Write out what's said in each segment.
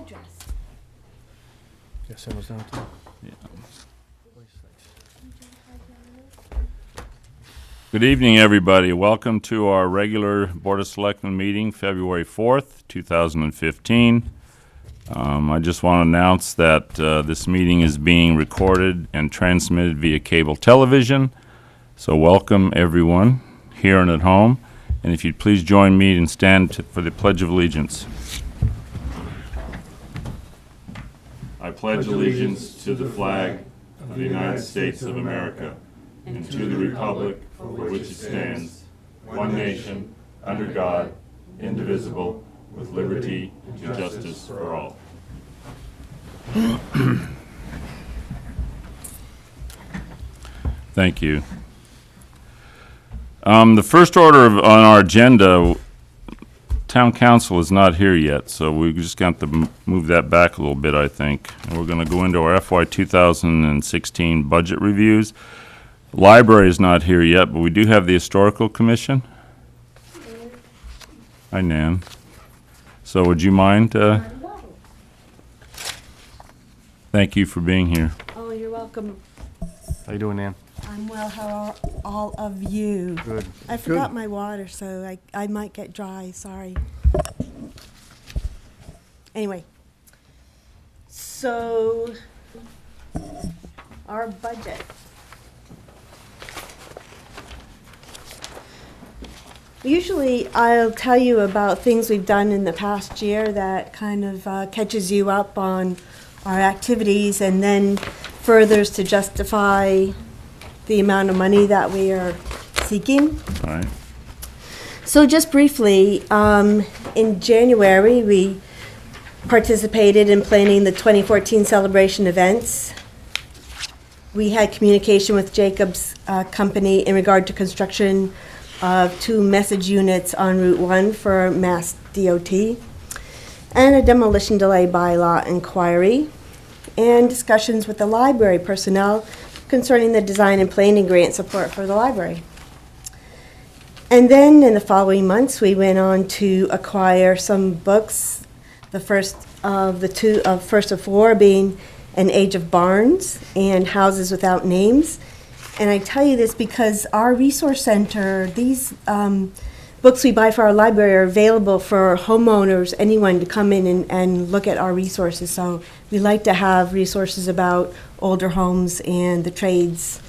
address. Yes, send those down too. Yeah. Good evening, everybody. Welcome to our regular Board of Selectmen meeting, February 4th, 2015. I just want to announce that this meeting is being recorded and transmitted via cable television. So welcome, everyone, here and at home. And if you'd please join me and stand for the Pledge of Allegiance. I pledge allegiance to the flag of the United States of America and to the republic for which it stands, one nation, under God, indivisible, with liberty and justice for all. Thank you. The first order on our agenda, Town Council is not here yet, so we just got to move that back a little bit, I think. And we're going to go into our FY 2016 budget reviews. Library is not here yet, but we do have the Historical Commission. Hi, Nan. So would you mind? Thank you for being here. Oh, you're welcome. How you doing, Nan? I'm well. How are all of you? Good. I forgot my water, so I might get dry. Sorry. Anyway, so our budget. Usually I'll tell you about things we've done in the past year that kind of catches you up on our activities and then furthers to justify the amount of money that we are seeking. All right. So just briefly, in January, we participated in planning the 2014 celebration events. We had communication with Jacobs Company in regard to construction of 2 message units on Route 1 for Mass DOT, and a demolition delay bylaw inquiry, and discussions with the library personnel concerning the design and planning grant support for the library. And then in the following months, we went on to acquire some books, the first of 4 being An Age of Barns and Houses Without Names. And I tell you this because our resource center, these books we buy for our library are available for homeowners, anyone to come in and look at our resources. So we like to have resources about older homes and the trades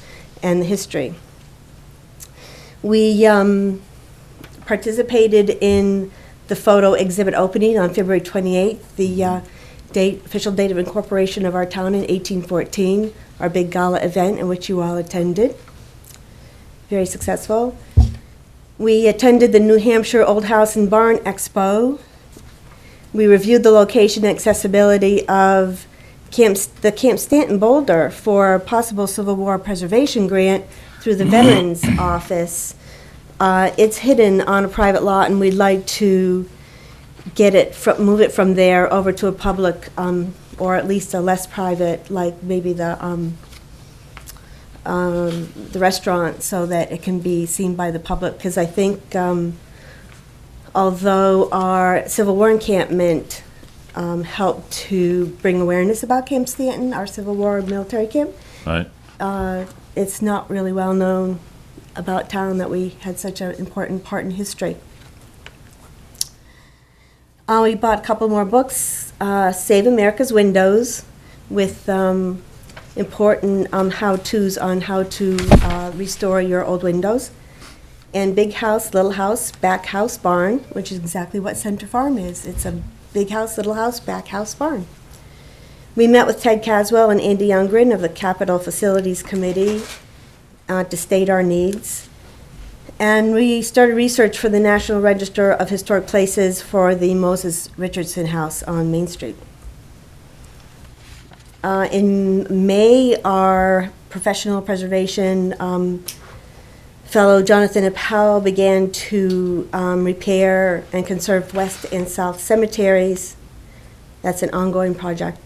and the history. We participated in the photo exhibit opening on February 28th, the official date of incorporation of our town in 1814, our big gala event in which you all attended. Very successful. We attended the New Hampshire Old House and Barn Expo. We reviewed the location and accessibility of the Camp Stanton Boulder for a possible Civil War preservation grant through the Veterans Office. It's hidden on a private lot, and we'd like to move it from there over to a public, or at least a less private, like maybe the restaurant, so that it can be seen by the public. Because I think, although our Civil War encampment helped to bring awareness about Camp Stanton, our Civil War military camp, Right. It's not really well known about town that we had such an important part in history. We bought a couple more books, Save America's Windows, with important how-tos on how to restore your old windows, and Big House, Little House, Back House, Barn, which is exactly what Center Farm is. It's a big house, little house, back house, barn. We met with Ted Caswell and Andy Youngren of the Capital Facilities Committee to state our needs. And we started research for the National Register of Historic Places for the Moses Richardson House on Main Street. In May, our professional preservation fellow Jonathan Appel began to repair and conserve West and South cemeteries. That's an ongoing project.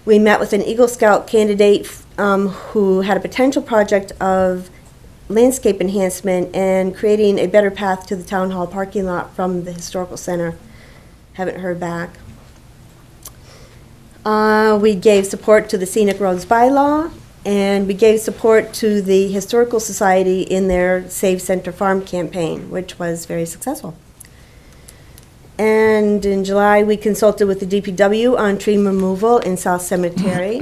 We met with an Eagle Scout candidate who had a potential project of landscape enhancement and creating a better path to the town hall parking lot from the historical center. Haven't heard back. We gave support to the Scenic Roads bylaw, and we gave support to the Historical Society in their Save Center Farm campaign, which was very successful. And in July, we consulted with the DPW on tree removal in South Cemetery.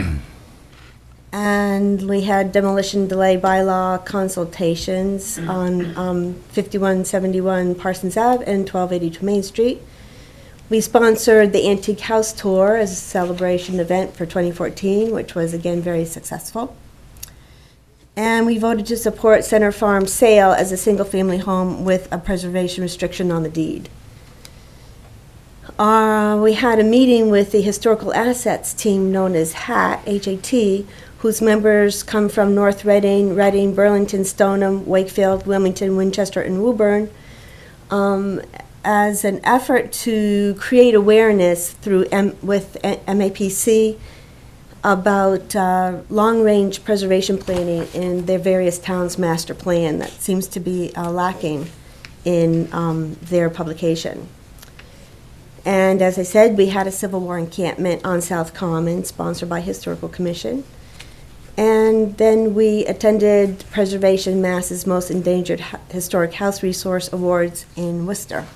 And we had demolition delay bylaw consultations on 5171 Parsons Ave and 1282 Main Street. We sponsored the Antique House Tour as a celebration event for 2014, which was again very successful. And we voted to support Center Farm sale as a single-family home with a preservation restriction on the deed. We had a meeting with the Historical Assets team known as HAT, H-A-T, whose members come from North Reading, Reading, Burlington, Stoneham, Wakefield, Wilmington, Winchester, and Woburn, as an effort to create awareness with MAPC about long-range preservation planning in their various towns' master plan that seems to be lacking in their publication. And as I said, we had a Civil War encampment on South Common, sponsored by Historical Commission. And then we attended Preservation Mass's Most Endangered Historic House Resource Awards in Worcester.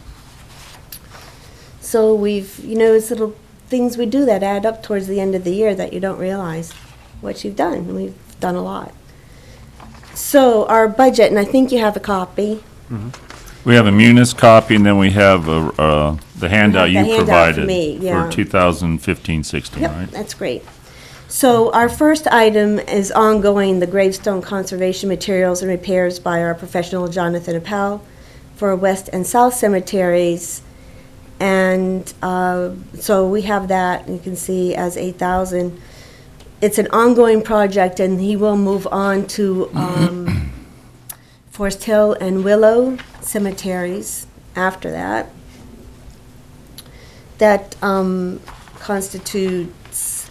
So it's little things we do that add up towards the end of the year that you don't realize what you've done. And we've done a lot. So our budget, and I think you have a copy. Mm-hmm. We have a Munis copy, and then we have the handout you provided for me, yeah. for 2015-16, Yep, right? that's great. So our first item is ongoing, the gravestone conservation materials and repairs by our professional Jonathan Appel for West and South cemeteries. And so we have that, and you can see as 8,000. It's an ongoing project, and he will move on to Forest Hill and Willow cemeteries after that. That constitutes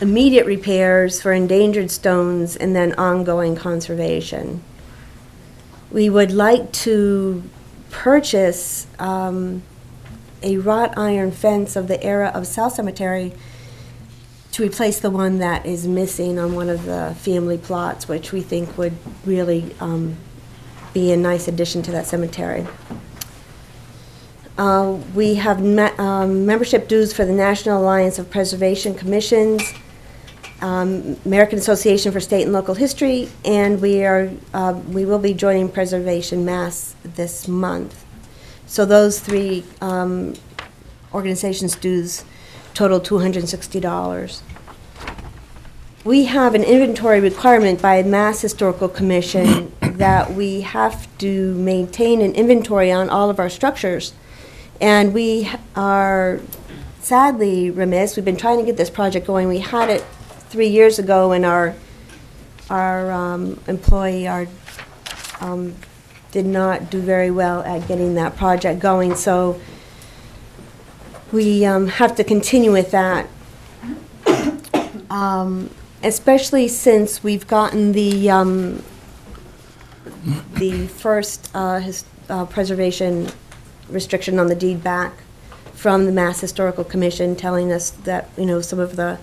immediate repairs for endangered stones and then ongoing conservation. We would like to purchase a wrought iron fence of the era of South Cemetery to replace the one that is missing on one of the family plots, which we think would really be a nice addition to that cemetery. We have membership dues for the National Alliance of Preservation Commissions, American Association for State and Local History, and we will be joining Preservation Mass this month. So those three organizations' dues total $260. We have an inventory requirement by Mass Historical Commission that we have to maintain an inventory on all of our structures. And we are sadly remiss. We've been trying to get this project going. We had it 3 years ago, and our employee did not do very well at getting that project going. So we have to continue with that, especially since we've gotten the first preservation restriction on the deed back from the Mass Historical Commission, telling us that, some of the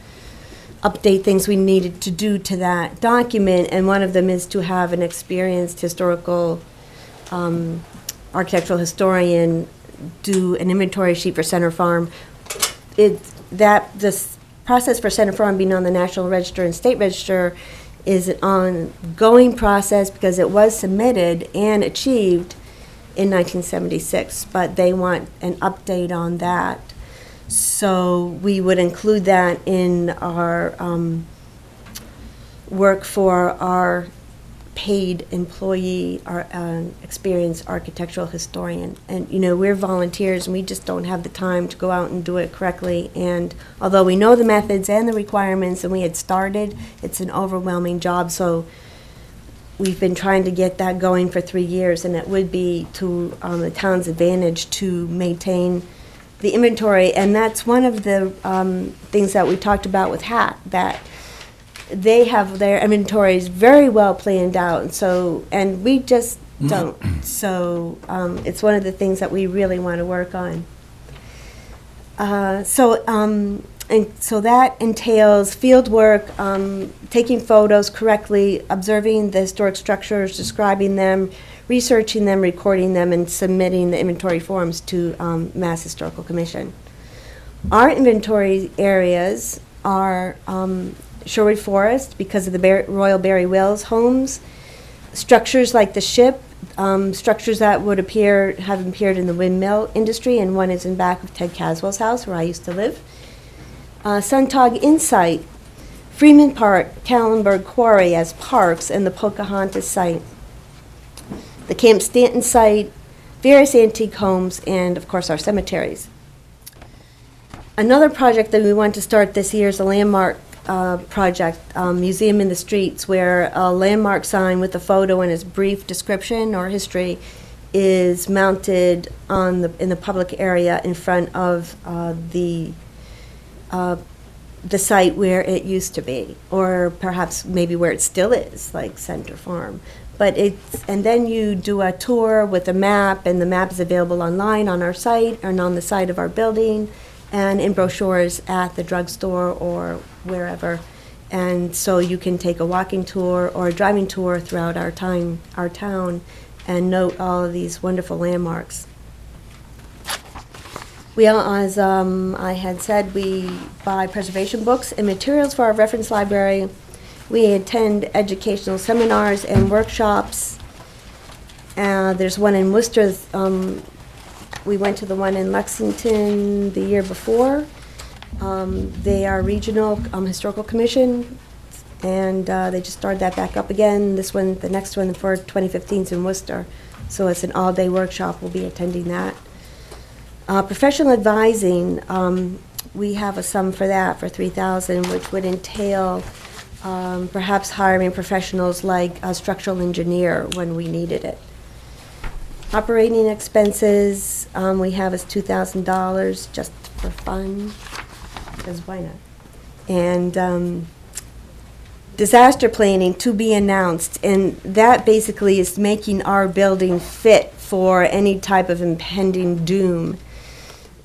update things we needed to do to that document, and one of them is to have an experienced historical architectural historian do an inventory sheet for Center Farm. This process for Center Farm being on the National Register and State Register is an ongoing process because it was submitted and achieved in 1976, but they want an update on that. So we would include that in our work for our paid employee, our experienced architectural historian. And, we're volunteers, and we just don't have the time to go out and do it correctly. And although we know the methods and the requirements, and we had started, it's an overwhelming job. So we've been trying to get that going for 3 years, and it would be to the town's advantage to maintain the inventory. And that's one of the things that we talked about with HAT, that they have their inventories very well planned out, and we just don't. So it's one of the things that we really want to work on. And so that entails field work, taking photos correctly, observing the historic structures, describing them, researching them, recording them, and submitting the inventory forms to Mass Historical Commission. Our inventory areas are Sherwood Forest because of the Royal Barry Wills homes, structures like the ship, structures that would have appeared in the windmill industry, and one is in back of Ted Caswell's house where I used to live. Suntog Insight, Freeman Park, Callenberg Quarry as parks, and the Pocahontas site. The Camp Stanton site, various antique homes, and of course our cemeteries. Another project that we want to start this year is a landmark project, Museum in the Streets, where a landmark sign with a photo and its brief description or history is mounted in the public area in front of the site where it used to be, or perhaps maybe where it still is, like Center Farm. And then you do a tour with a map, and the map is available online on our site and on the side of our building, and in brochures at the drugstore or wherever. And so you can take a walking tour or a driving tour throughout our town, and note all of these wonderful landmarks. We, as I had said, we buy preservation books and materials for our reference library. We attend educational seminars and workshops. There's one in Worcester. We went to the one in Lexington the year before. They are regional historical commission, and they just started that back up again. The next one for 2015 is in Worcester. So it's an all-day workshop. We'll be attending that. Professional advising, we have a sum for that for $3,000, which would entail perhaps hiring professionals like a structural engineer when we needed it. Operating expenses, we have as $2,000 just for fun, because why not? And disaster planning to be announced, and that basically is making our building fit for any type of impending doom.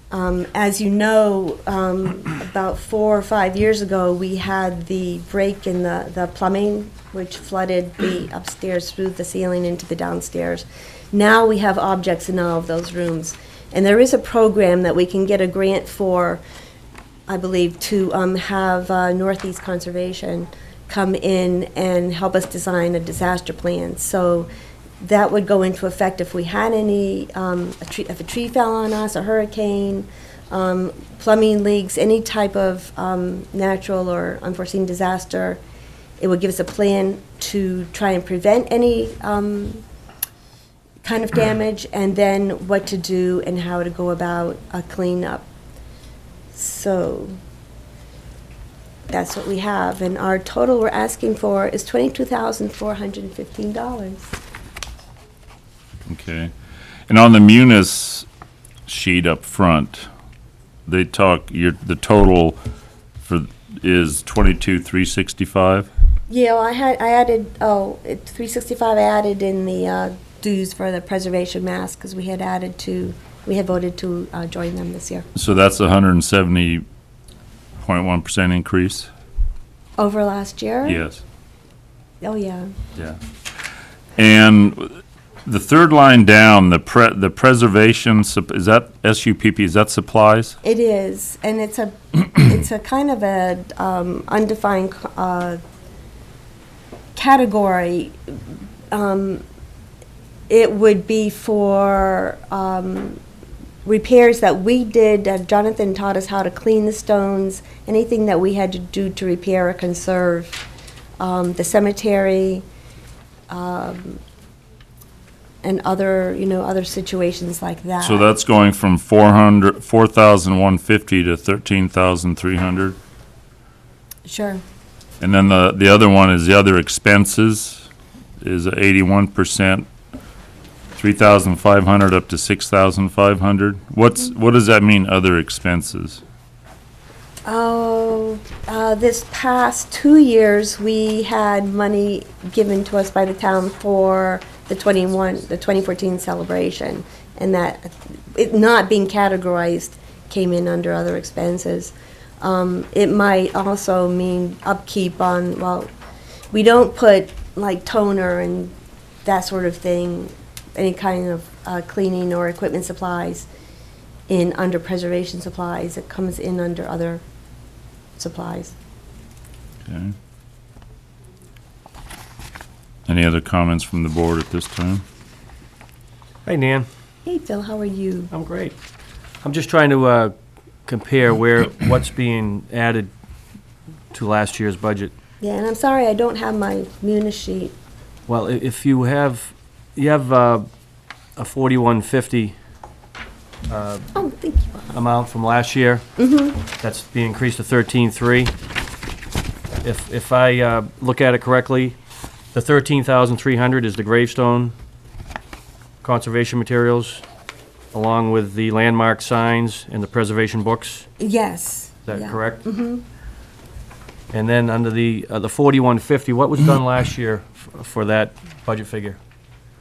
As you know, about 4 or 5 years ago, we had the break in the plumbing, which flooded the upstairs through the ceiling into the downstairs. Now we have objects in all of those rooms. And there is a program that we can get a grant for, I believe, to have Northeast Conservation come in and help us design a disaster plan. So that would go into effect if we had any, if a tree fell on us, a hurricane, plumbing leaks, any type of natural or unforeseen disaster. It would give us a plan to try and prevent any kind of damage, and then what to do and how to go about a cleanup. So that's what we have, and our total we're asking for is $22,415. Okay. And on the Munis sheet up front, they talk, the total is 22,365? Yeah, well, I added, 365 I added in the dues for the preservation mass, because we had voted to join them this year. So that's 170.1% increase? Over last year? Yes. Oh, yeah. Yeah. And the third line down, the preservation, is that SUPP, is that supplies? It is, and it's a kind of a undefined category. It would be for repairs that we did. Jonathan taught us how to clean the stones, anything that we had to do to repair or conserve the cemetery, and other situations like that. So that's going from 4,150 to 13,300? Sure. And then the other one is the other expenses is 81%, 3,500 up to 6,500. What does that mean, other expenses? Oh, this past 2 years, we had money given to us by the town for the 2014 celebration, and that it not being categorized came in under other expenses. It might also mean upkeep on, well, we don't put like toner and that sort of thing, any kind of cleaning or equipment supplies in under preservation supplies. It comes in under other supplies. Okay. Any other comments from the board at this time? Hey, Nan. Hey, Phil, how are you? I'm great. I'm just trying to compare what's being added to last year's budget. Yeah, and I'm sorry I don't have my Munis sheet. Well, if you have a 4150 Oh, thank you. amount from last year. Mm-hmm. That's being increased to 13.3. If I look at it correctly, the 13,300 is the gravestone conservation materials, along with the landmark signs and the preservation books. Yes. Is that yeah. correct? Mm-hmm. And then under the 4150, what was done last year for that budget figure?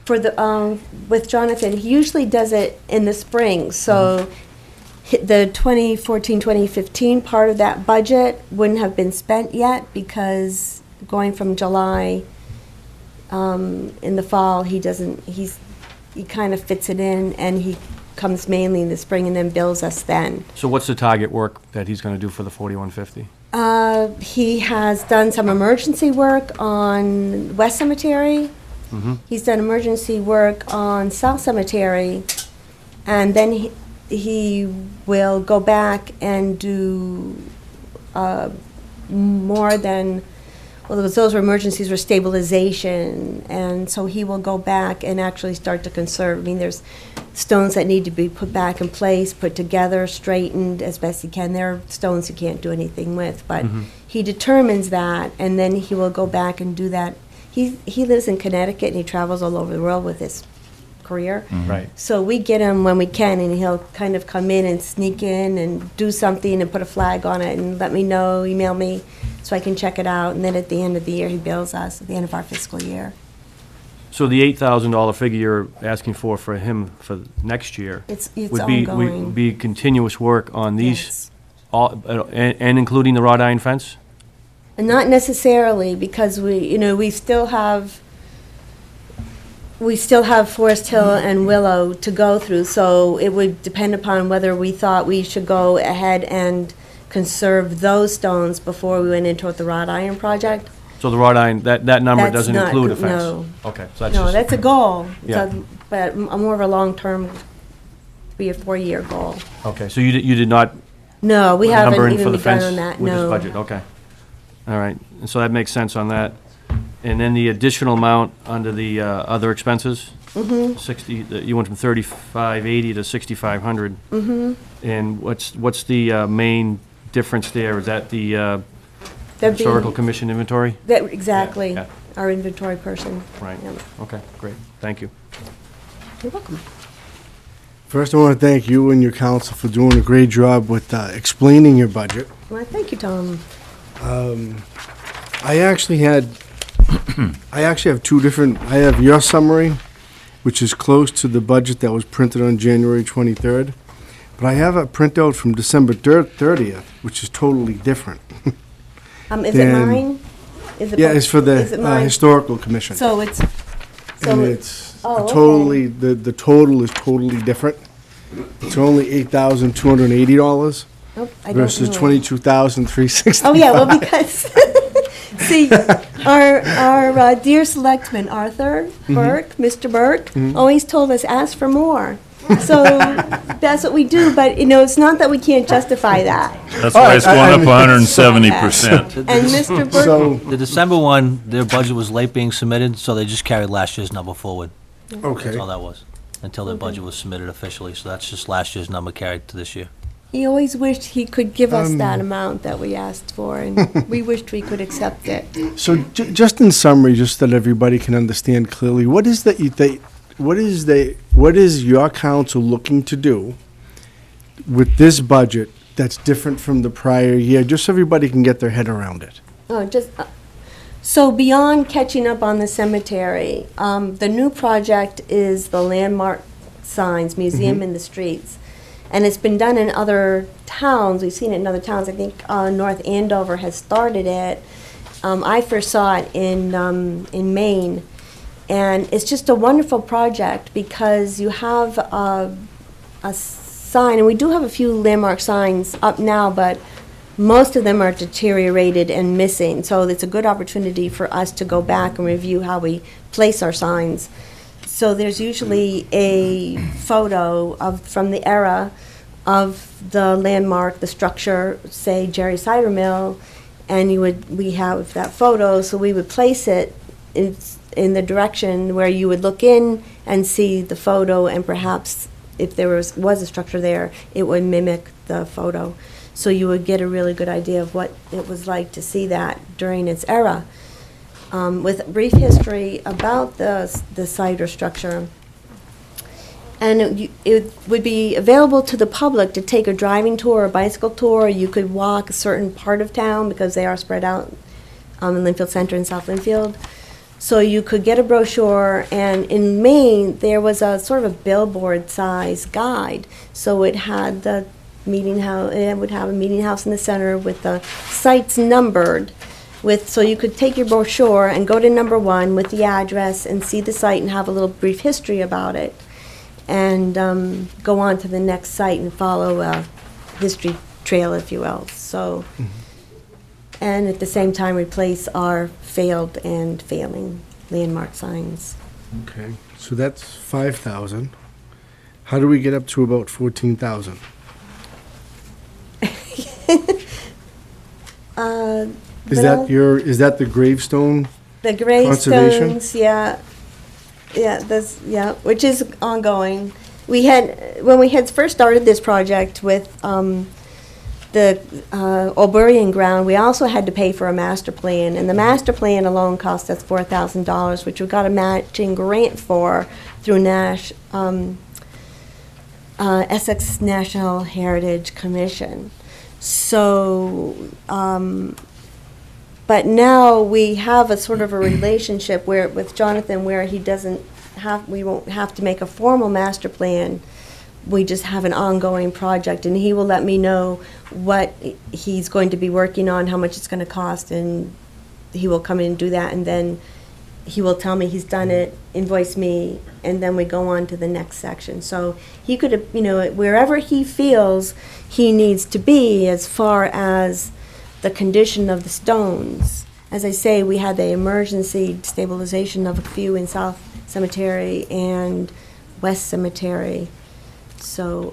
For the, with Jonathan, he usually does it in the spring, so the 2014-2015 part of that budget wouldn't have been spent yet, because going from July in the fall, he kind of fits it in, and he comes mainly in the spring and then bills us then. So what's the target work that he's going to do for the 4150? He has done some emergency work on West Cemetery. He's done emergency work on South Cemetery, and then he will go back and do more than, well, those were emergencies for stabilization, and so he will go back and actually start to conserve. I mean, there's stones that need to be put back in place, put together, straightened as best he can. There are stones he can't do anything with, but he determines that, and then he will go back and do that. He lives in Connecticut, and he travels all over the world with his career. Right. So we get him when we can, and he'll kind of come in and sneak in and do something and put a flag on it and let me know, email me, so I can check it out. And then at the end of the year, he bills us at the end of our fiscal year. So the $8,000 figure you're asking for him for next year It's would be ongoing. continuous work on these, Yes. all, and including the wrought iron fence? And not necessarily, because we still have Forest Hill and Willow to go through, so it would depend upon whether we thought we should go ahead and conserve those stones before we went into the wrought iron project. So the wrought iron, that number That's doesn't not include a good, fence? no. Okay, so that's No, just, that's a goal, Yeah. but more of a long-term, 3 or 4 year goal. okay, so you did not No, we put a number haven't in for even the begun fence on that, with this no. budget, okay. All right, and so that makes sense on that. And then the additional amount under the other expenses? 60, you went from 3,580 to 6,500. And what's the main difference there? Is that the That'd be- Historical Commission inventory? Exactly, Yeah. our inventory person. Right, Yeah. okay, great, thank you. You're welcome. First, I want to thank you and your council for doing a great job with explaining your budget. Well, thank you, Tom. I actually have two different, I have your summary, which is close to the budget that was printed on January 23rd, but I have a printout from December 30th, which is totally different. Is it Then- mine? Is it Yeah, both? it's for Is it the mine? Historical Commission. So it's, And it's Oh, okay. totally, the total is totally different. It's only $8,280 nope, I don't versus know. $22,365. Oh, yeah, well, because, see, our dear selectman, Arthur Burke, Mr. Burke, always told us, ask for more. So that's what we do, but, it's not that we can't justify that. That's why it's going up 170%. And Mr. Burke, So, The December one, their budget was late being submitted, so they just carried last year's number forward. okay. That's all that was, until their budget was submitted officially. So that's just last year's number carried to this year. he always wished he could give us that amount that we asked for, and we wished we could accept it. So just in summary, just that everybody can understand clearly, what is your council looking to do with this budget that's different from the prior year, just so everybody can get their head around it? So beyond catching up on the cemetery, the new project is the landmark signs, museum in the streets. And it's been done in other towns. We've seen it in other towns. I think North Andover has started it. I first saw it in Maine. And it's just a wonderful project because you have a sign, and we do have a few landmark signs up now, but most of them are deteriorated and missing. So it's a good opportunity for us to go back and review how we place our signs. So there's usually a photo from the era of the landmark, the structure, say Jerry Cider Mill, and we have that photo, so we would place it in the direction where you would look in and see the photo, and perhaps if there was a structure there, it would mimic the photo. So you would get a really good idea of what it was like to see that during its era. With brief history about the cider structure. And it would be available to the public to take a driving tour or a bicycle tour. You could walk a certain part of town because they are spread out in Lynnfield Center and South Lynnfield. So you could get a brochure, and in Maine, there was a sort of a billboard-size guide. So it had the meeting house, it would have a meeting house in the center with the sites numbered. So you could take your brochure and go to number 1 with the address and see the site and have a little brief history about it, and go on to the next site and follow a history trail, if you will. So, and at the same time replace our failed and failing landmark signs. Okay, so that's 5,000. How do we get up to about 14,000? Is that the gravestone? The Conservation? gravestones, yeah, which is ongoing. When we had first started this project with the Old Burying Ground, we also had to pay for a master plan, and the master plan alone cost us $4,000, which we got a matching grant for through Essex National Heritage Commission. So, but now we have a sort of a relationship with Jonathan where we won't have to make a formal master plan. We just have an ongoing project, and he will let me know what he's going to be working on, how much it's going to cost, and he will come in and do that, and then he will tell me he's done it, invoice me, and then we go on to the next section. So he could, wherever he feels he needs to be as far as the condition of the stones. As I say, we had the emergency stabilization of a few in South Cemetery and West Cemetery. So,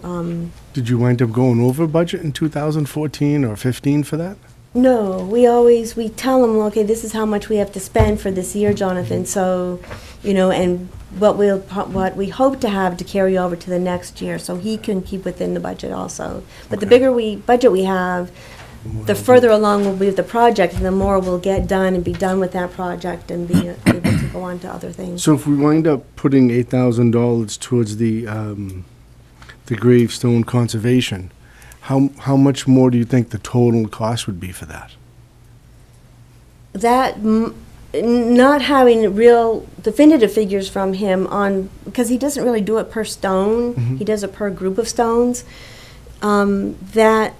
Did you wind up going over budget in 2014 or 15 for that? no, we tell him, okay, this is how much we have to spend for this year, Jonathan. So, and what we hope to have to carry over to the next year, so he can keep within the budget also. But the bigger budget we have, the further along we'll be with the project, and the more we'll get done and be done with that project and be able to go on to other things. So if we wind up putting $8,000 towards the gravestone conservation, how much more do you think the total cost would be for that? Not having real definitive figures from him because he doesn't really do it per stone, he does it per group of stones, that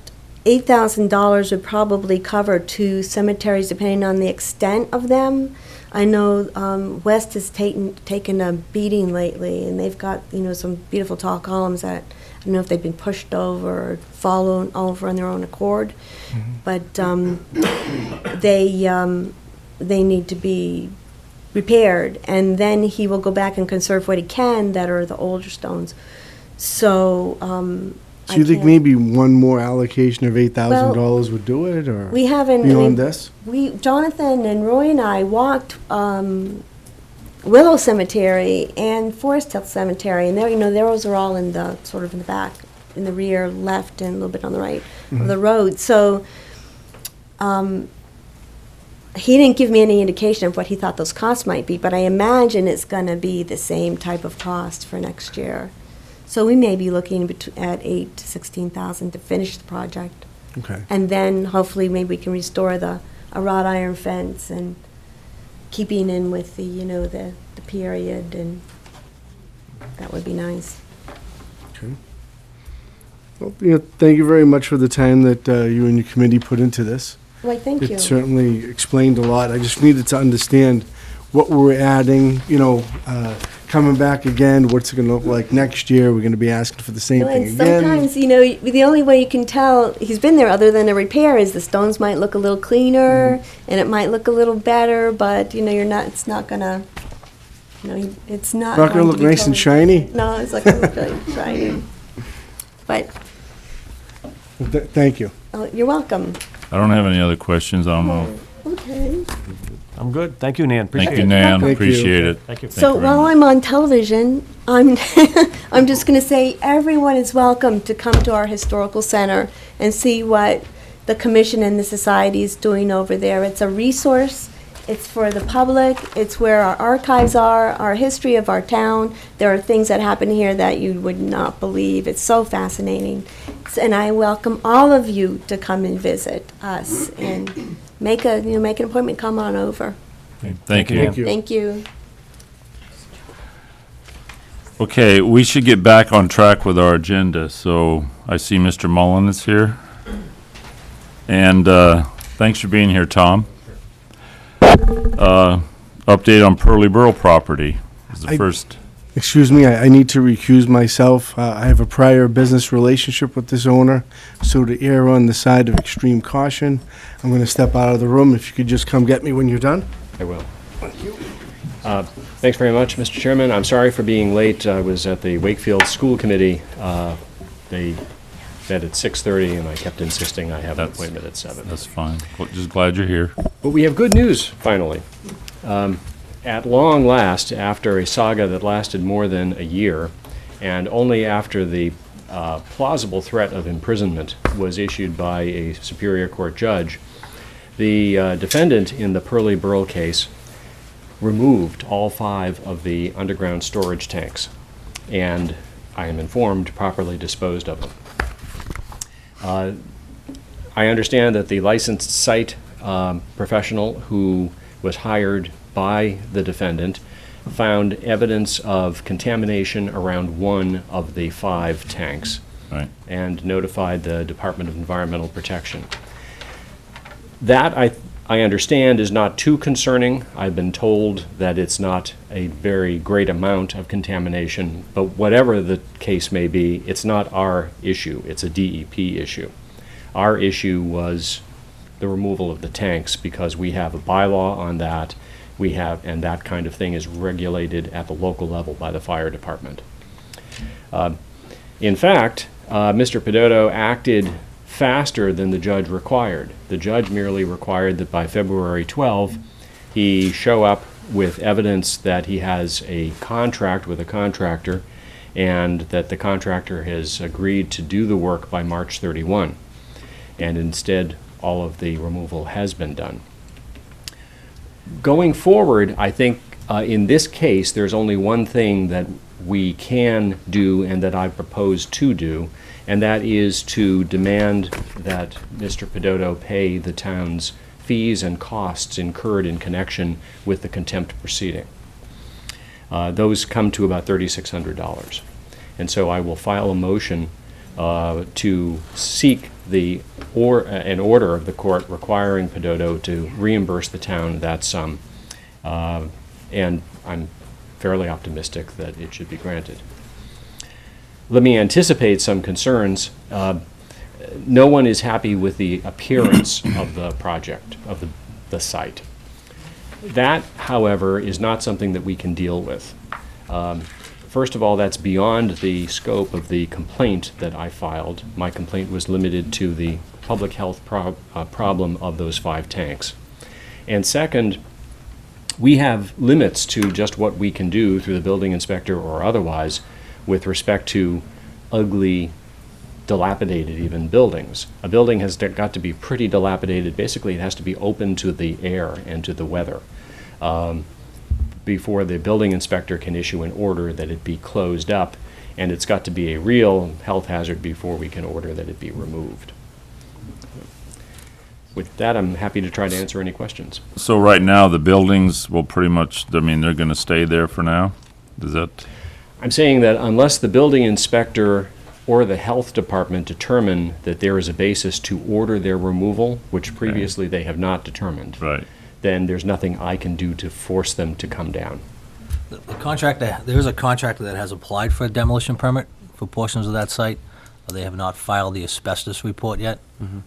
$8,000 would probably cover 2 cemeteries depending on the extent of them. I know West has taken a beating lately, and they've got some beautiful tall columns that I don't know if they've been pushed over or fallen over on their own accord, but they need to be repaired, and then he will go back and conserve what he can that are the older stones. So. So you think maybe one more allocation of $8,000 would do it, or we haven't beyond this? Jonathan and Roy and I walked Willow Cemetery and Forest Hill Cemetery, and those are all in the sort of in the back, in the rear left, and a little bit on the right of the road. So he didn't give me any indication of what he thought those costs might be, but I imagine it's going to be the same type of cost for next year. So we may be looking at $8,000 to $16,000 to finish the project. Okay. And then hopefully maybe we can restore a wrought iron fence and keeping in with the period, and that would be nice. Okay. Thank you very much for the time that you and your committee put into this. Why, thank you. It certainly explained a lot. I just needed to understand what we're adding, coming back again, what's it going to look like next year. We're going to be asking for the same Well, thing and again. sometimes, the only way you can tell he's been there other than a repair is the stones might look a little cleaner and it might look a little better, but, it's not gonna, it's not. Not going to look be nice and totally- shiny? No, it's not gonna look really shiny. But, Thank you. you're welcome. I don't have any other questions. I don't know. Okay. I'm good. Thank you, Nan. Appreciate Thank you, it. Nan. Thank you. Appreciate it. Thank you. So very while much. I'm on television, I'm I'm just going to say everyone is welcome to come to our historical center and see what the commission and the society is doing over there. It's a resource. It's for the public. It's where our archives are, our history of our town. There are things that happen here that you would not believe. It's so fascinating. And I welcome all of you to come and visit us and make an appointment. Come on over. Thank you. Thank you. Thank you. Okay, we should get back on track with our agenda. So I see Mr. Mullen is here. And thanks for being here, Tom. Update on Pearly Borough property is the I- first. Excuse me, I need to recuse myself. I have a prior business relationship with this owner, so to err on the side of extreme caution, I'm going to step out of the room. If you could just come get me when you're done. I will. Thanks very much, Mr. Chairman. I'm sorry for being late. I was at the Wakefield School Committee. They met at 6:30, and I kept insisting I have an That's- appointment at 7. That's fine. Just glad you're here. But we have good news, finally. At long last, after a saga that lasted more than a year, and only after the plausible threat of imprisonment was issued by a Superior Court judge, the defendant in the Pearly Borough case removed all 5 of the underground storage tanks, and I am informed properly disposed of them. I understand that the licensed site professional who was hired by the defendant found evidence of contamination around one of the 5 tanks Right. and notified the Department of Environmental Protection. That, I understand, is not too concerning. I've been told that it's not a very great amount of contamination, but whatever the case may be, it's not our issue. It's a DEP issue. Our issue was the removal of the tanks because we have a bylaw on that. And that kind of thing is regulated at the local level by the fire department. In fact, Mr. Pedotto acted faster than the judge required. The judge merely required that by February 12, he show up with evidence that he has a contract with a contractor and that the contractor has agreed to do the work by March 31. And instead, all of the removal has been done. Going forward, I think in this case, there's only one thing that we can do and that I propose to do, and that is to demand that Mr. Pedotto pay the town's fees and costs incurred in connection with the contempt proceeding. Those come to about $3,600. And so I will file a motion to seek an order of the court requiring Pedotto to reimburse the town that sum. And I'm fairly optimistic that it should be granted. Let me anticipate some concerns. No one is happy with the appearance of the project, of the site. That, however, is not something that we can deal with. First of all, that's beyond the scope of the complaint that I filed. My complaint was limited to the public health problem of those 5 tanks. And second, we have limits to just what we can do through the building inspector or otherwise with respect to ugly, dilapidated even buildings. A building has got to be pretty dilapidated. Basically, it has to be open to the air and to the weather before the building inspector can issue an order that it be closed up, and it's got to be a real health hazard before we can order that it be removed. With that, I'm happy to try to answer any questions. So right now, the buildings will pretty much, they're going to stay there for now? Is that? I'm saying that unless the building inspector or the health department determine that there is a basis to order their removal, which previously they have not determined, Right. then there's nothing I can do to force them to come down. The contractor, there is a contractor that has applied for a demolition permit for portions of that site. They have not filed the asbestos report yet.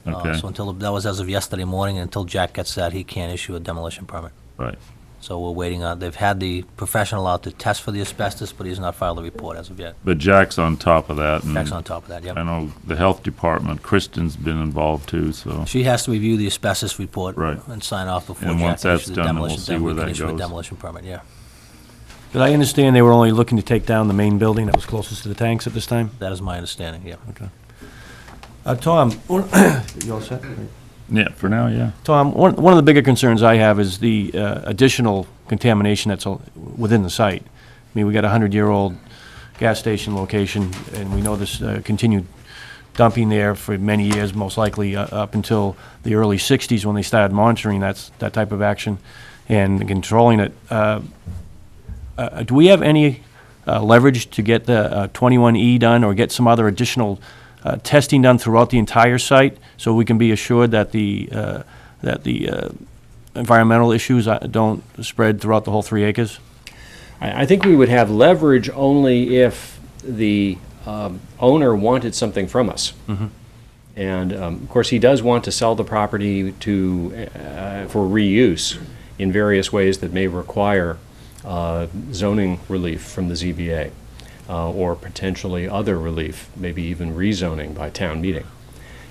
Okay. So until, that was as of yesterday morning, and until Jack gets that, he can't issue a demolition permit. Right. So we're waiting on, they've had the professional out to test for the asbestos, but he's not filed the report as of yet. But Jack's on top of that. and Jack's on top of that, I yep. know the health department, Kristen's been involved too, so. She has to review the asbestos report. Right. And sign off before And Jack once can that's issue the done, then we'll demolition. see Then where we can that issue a goes. demolition permit, yeah. Did I understand they were only looking to take down the main building that was closest to the tanks at this time? That is my understanding, yeah. Tom, you all set? Yeah, for now, yeah. Tom, one of the bigger concerns I have is the additional contamination that's within the site. I mean, we got a 100-year-old gas station location, and we know this continued dumping there for many years, most likely up until the early 60s when they started monitoring that type of action and controlling it. Do we have any leverage to get the 21E done or get some other additional testing done throughout the entire site so we can be assured that the environmental issues don't spread throughout the whole 3 acres? I think we would have leverage only if the owner wanted something from us. And of course, he does want to sell the property for reuse in various ways that may require zoning relief from the ZBA. Or potentially other relief, maybe even rezoning by town meeting.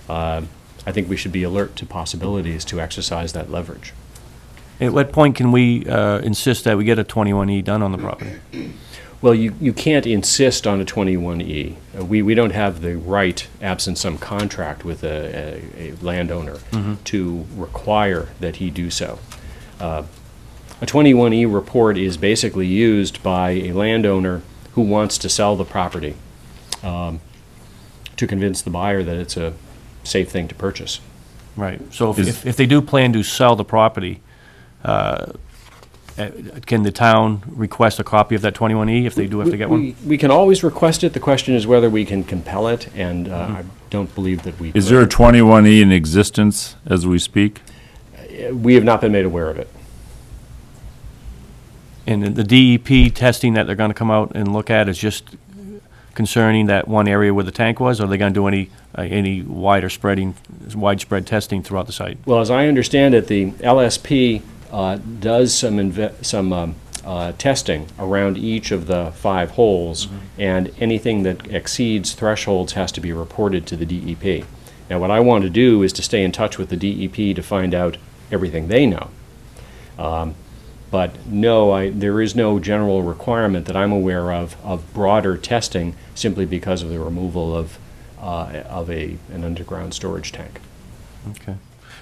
I think we should be alert to possibilities to exercise that leverage. At what point can we insist that we get a 21E done on the property? Well, you can't insist on a 21E. We don't have the right, absent some contract with a landowner, to require that he do so. A 21E report is basically used by a landowner who wants to sell the property to convince the buyer that it's a safe thing to purchase. Right. So if they do plan to sell the property, can the town request a copy of that 21E if they do have to get one? We can always request it. The question is whether we can compel it, and I don't believe that we Is there a 21E in existence as we speak? We have not been made aware of it. And the DEP testing that they're going to come out and look at is just concerning that one area where the tank was, or are they going to do any widespread testing throughout the site? Well, as I understand it, the LSP does some testing around each of the 5 holes, and anything that exceeds thresholds has to be reported to the DEP. Now, what I want to do is to stay in touch with the DEP to find out everything they know. But no, there is no general requirement that I'm aware of broader testing simply because of the removal of an underground storage tank. Okay.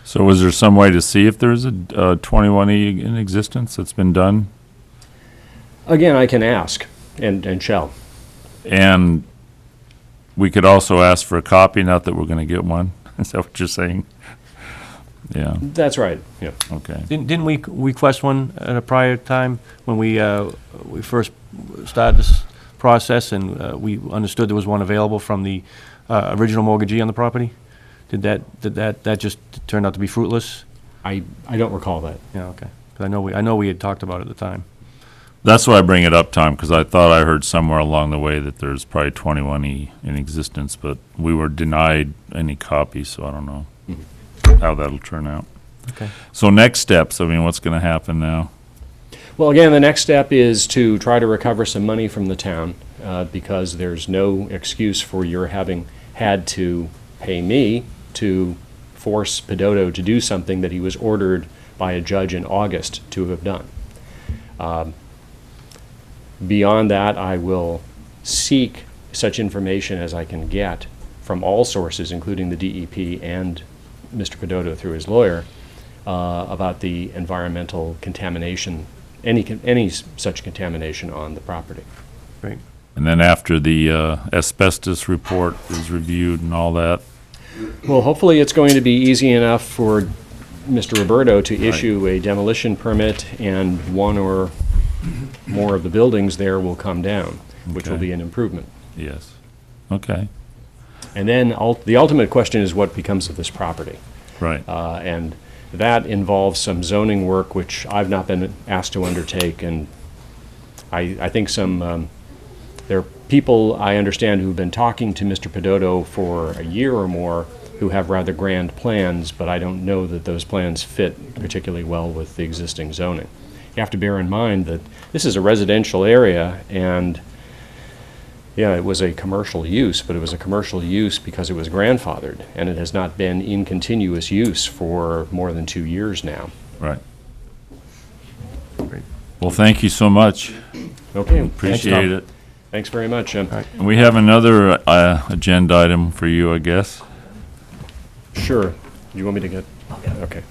So is there some way to see if there's a 21E in existence that's been done? Again, I can ask and shall. And we could also ask for a copy, not that we're going to get one. Is that what you're saying? Yeah, That's right, yeah. okay. Didn't we request one at a prior time when we first started this process, and we understood there was one available from the original mortgagee on the property? Did that just turn out to be fruitless? I don't recall that. Yeah, okay. 'Cause I know we had talked about it at the time. That's why I bring it up, Tom, because I thought I heard somewhere along the way that there's probably 21E in existence, but we were denied any copies, so I don't know how that'll turn out. Okay. So next steps, I mean, what's going to happen now? Well, again, the next step is to try to recover some money from the town, because there's no excuse for your having had to pay me to force Pedoto to do something that he was ordered by a judge in August to have done. Beyond that, I will seek such information as I can get from all sources, including the DEP and Mr. Pedoto through his lawyer, about the environmental contamination, any such contamination on the property. Great. And then after the asbestos report is reviewed and all that, Well, hopefully it's going to be easy enough for Mr. Roberto to issue a demolition permit, and one or more of the buildings there will come down, which will Okay. be an improvement. yes. Okay. And then the ultimate question is what becomes of this property. Right. And that involves some zoning work, which I've not been asked to undertake, and I think there are people I understand who've been talking to Mr. Pedotto for a year or more who have rather grand plans, but I don't know that those plans fit particularly well with the existing zoning. You have to bear in mind that this is a residential area, and yeah, it was a commercial use, but it was a commercial use because it was grandfathered, and it has not been in continuous use for more than 2 years now. Right. Well, thank you so much. Okay. Appreciate it. Thanks very much. And we have another agenda item for you, I guess. Sure. Do you want me to get? Okay.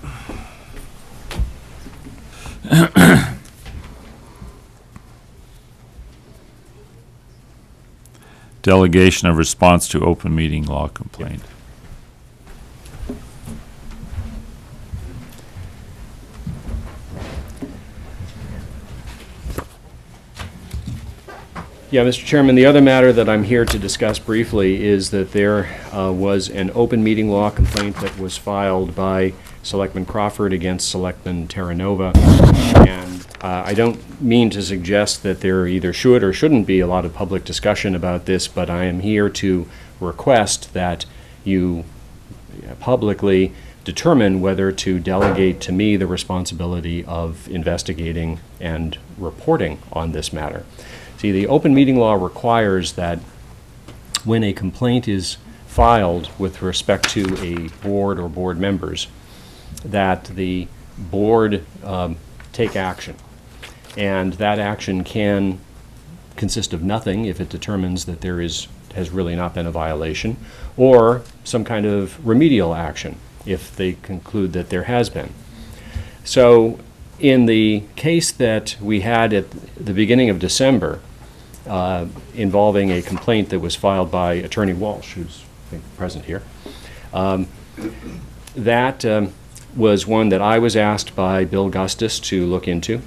Delegation of response to open meeting law complaint. Yeah, Mr. Chairman, the other matter that I'm here to discuss briefly is that there was an open meeting law complaint that was filed by Selectman Crawford against Selectman Terranova. And I don't mean to suggest that there either should or shouldn't be a lot of public discussion about this, but I am here to request that you publicly determine whether to delegate to me the responsibility of investigating and reporting on this matter. See, the open meeting law requires that when a complaint is filed with respect to a board or board members, that the board take action. And that action can consist of nothing if it determines that there has really not been a violation, or some kind of remedial action if they conclude that there has been. So in the case that we had at the beginning of December, involving a complaint that was filed by Attorney Walsh, who's I think present here, that was one that I was asked by Bill Gustus to look into,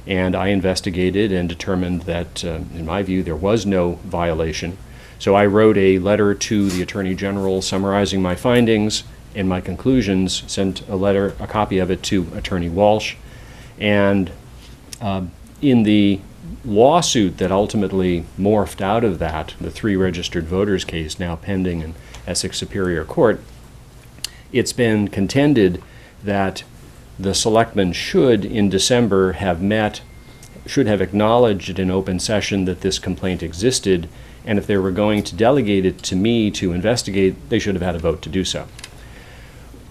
and I investigated and determined that, in my view, there was no violation. So I wrote a letter to the Attorney General summarizing my findings and my conclusions, sent a copy of it to Attorney Walsh, and in the lawsuit that ultimately morphed out of that, the 3 registered voters case now pending in Essex Superior Court, it's been contended that the selectmen should, in December, should have acknowledged in open session that this complaint existed, and if they were going to delegate it to me to investigate, they should have had a vote to do so.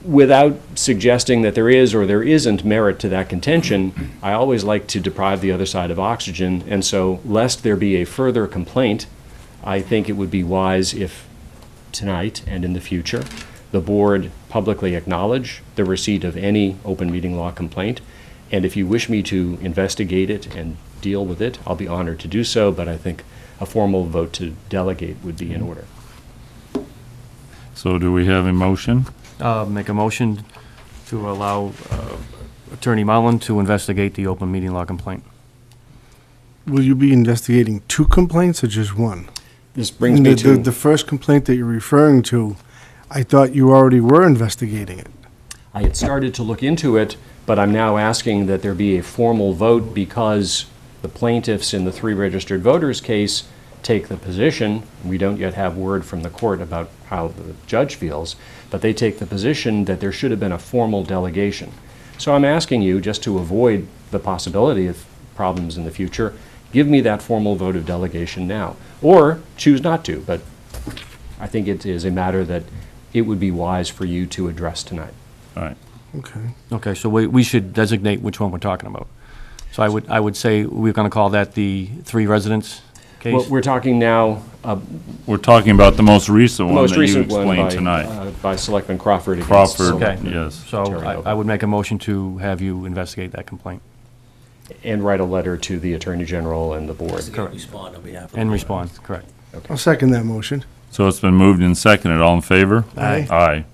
Without suggesting that there is or there isn't merit to that contention, I always like to deprive the other side of oxygen, and so lest there be a further complaint, I think it would be wise if tonight and in the future the board publicly acknowledge the receipt of any open meeting law complaint, and if you wish me to investigate it and deal with it, I'll be honored to do so, but I think a formal vote to delegate would be in order. So do we have a motion? Make a motion to allow Attorney Mullen to investigate the open meeting law complaint. Will you be investigating 2 complaints or just one? This brings me to... The first complaint that you're referring to, I thought you already were investigating it. I had started to look into it, but I'm now asking that there be a formal vote because the plaintiffs in the 3 registered voters case take the position, we don't yet have word from the court about how the judge feels, but they take the position that there should have been a formal delegation. So I'm asking you, just to avoid the possibility of problems in the future, give me that formal vote of delegation now, or choose not to, but I think it is a matter that it would be wise for you to address tonight. All right. Okay. Okay, so we should designate which one we're talking about. So I would say we're going to call that the 3 residents case? Well, we're talking now, We're talking about the most recent the one most that you recent one explained tonight. by Selectman Crawford against Crawford, Selectman yes. So Terranova. I would make a motion to have you investigate that complaint And write a letter to the Attorney General and the board. Respond on behalf of the and board. respond, correct. I'll second that motion. So it's been moved and seconded. All in favor? Aye. Aye.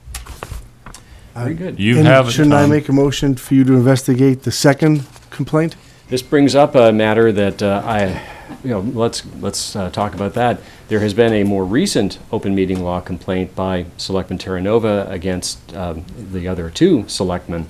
Very good. You And have it, shouldn't I Tom. make a motion for you to investigate the second complaint? This brings up a matter that I let's talk about that. There has been a more recent open meeting law complaint by Selectman Terranova against the other two selectmen.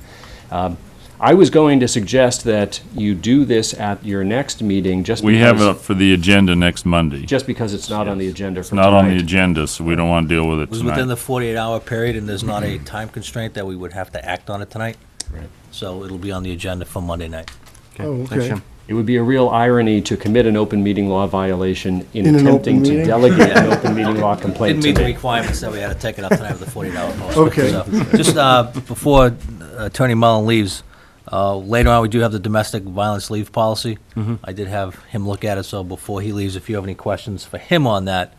I was going to suggest that you do this at your next meeting, just We have it because, up for the agenda next Monday. just because it's not on the agenda for It's not on the tonight. agenda, so we don't want to deal with It it was within tonight. the 48-hour period, and there's not a time constraint that we would have to act on it tonight. Right. So it'll be on the agenda for Monday night. Oh, Thanks, okay. Jim. It would be a real irony to commit an open meeting law violation in In an attempting open to meeting? delegate an open meeting law complaint Didn't to meet the me. requirements that we had to take it up tonight with the 48-hour notice. Okay. So, just before Attorney Mullen leaves, later on, we do have the domestic violence leave policy. I did have him look at it, so before he leaves, if you have any questions for him on that,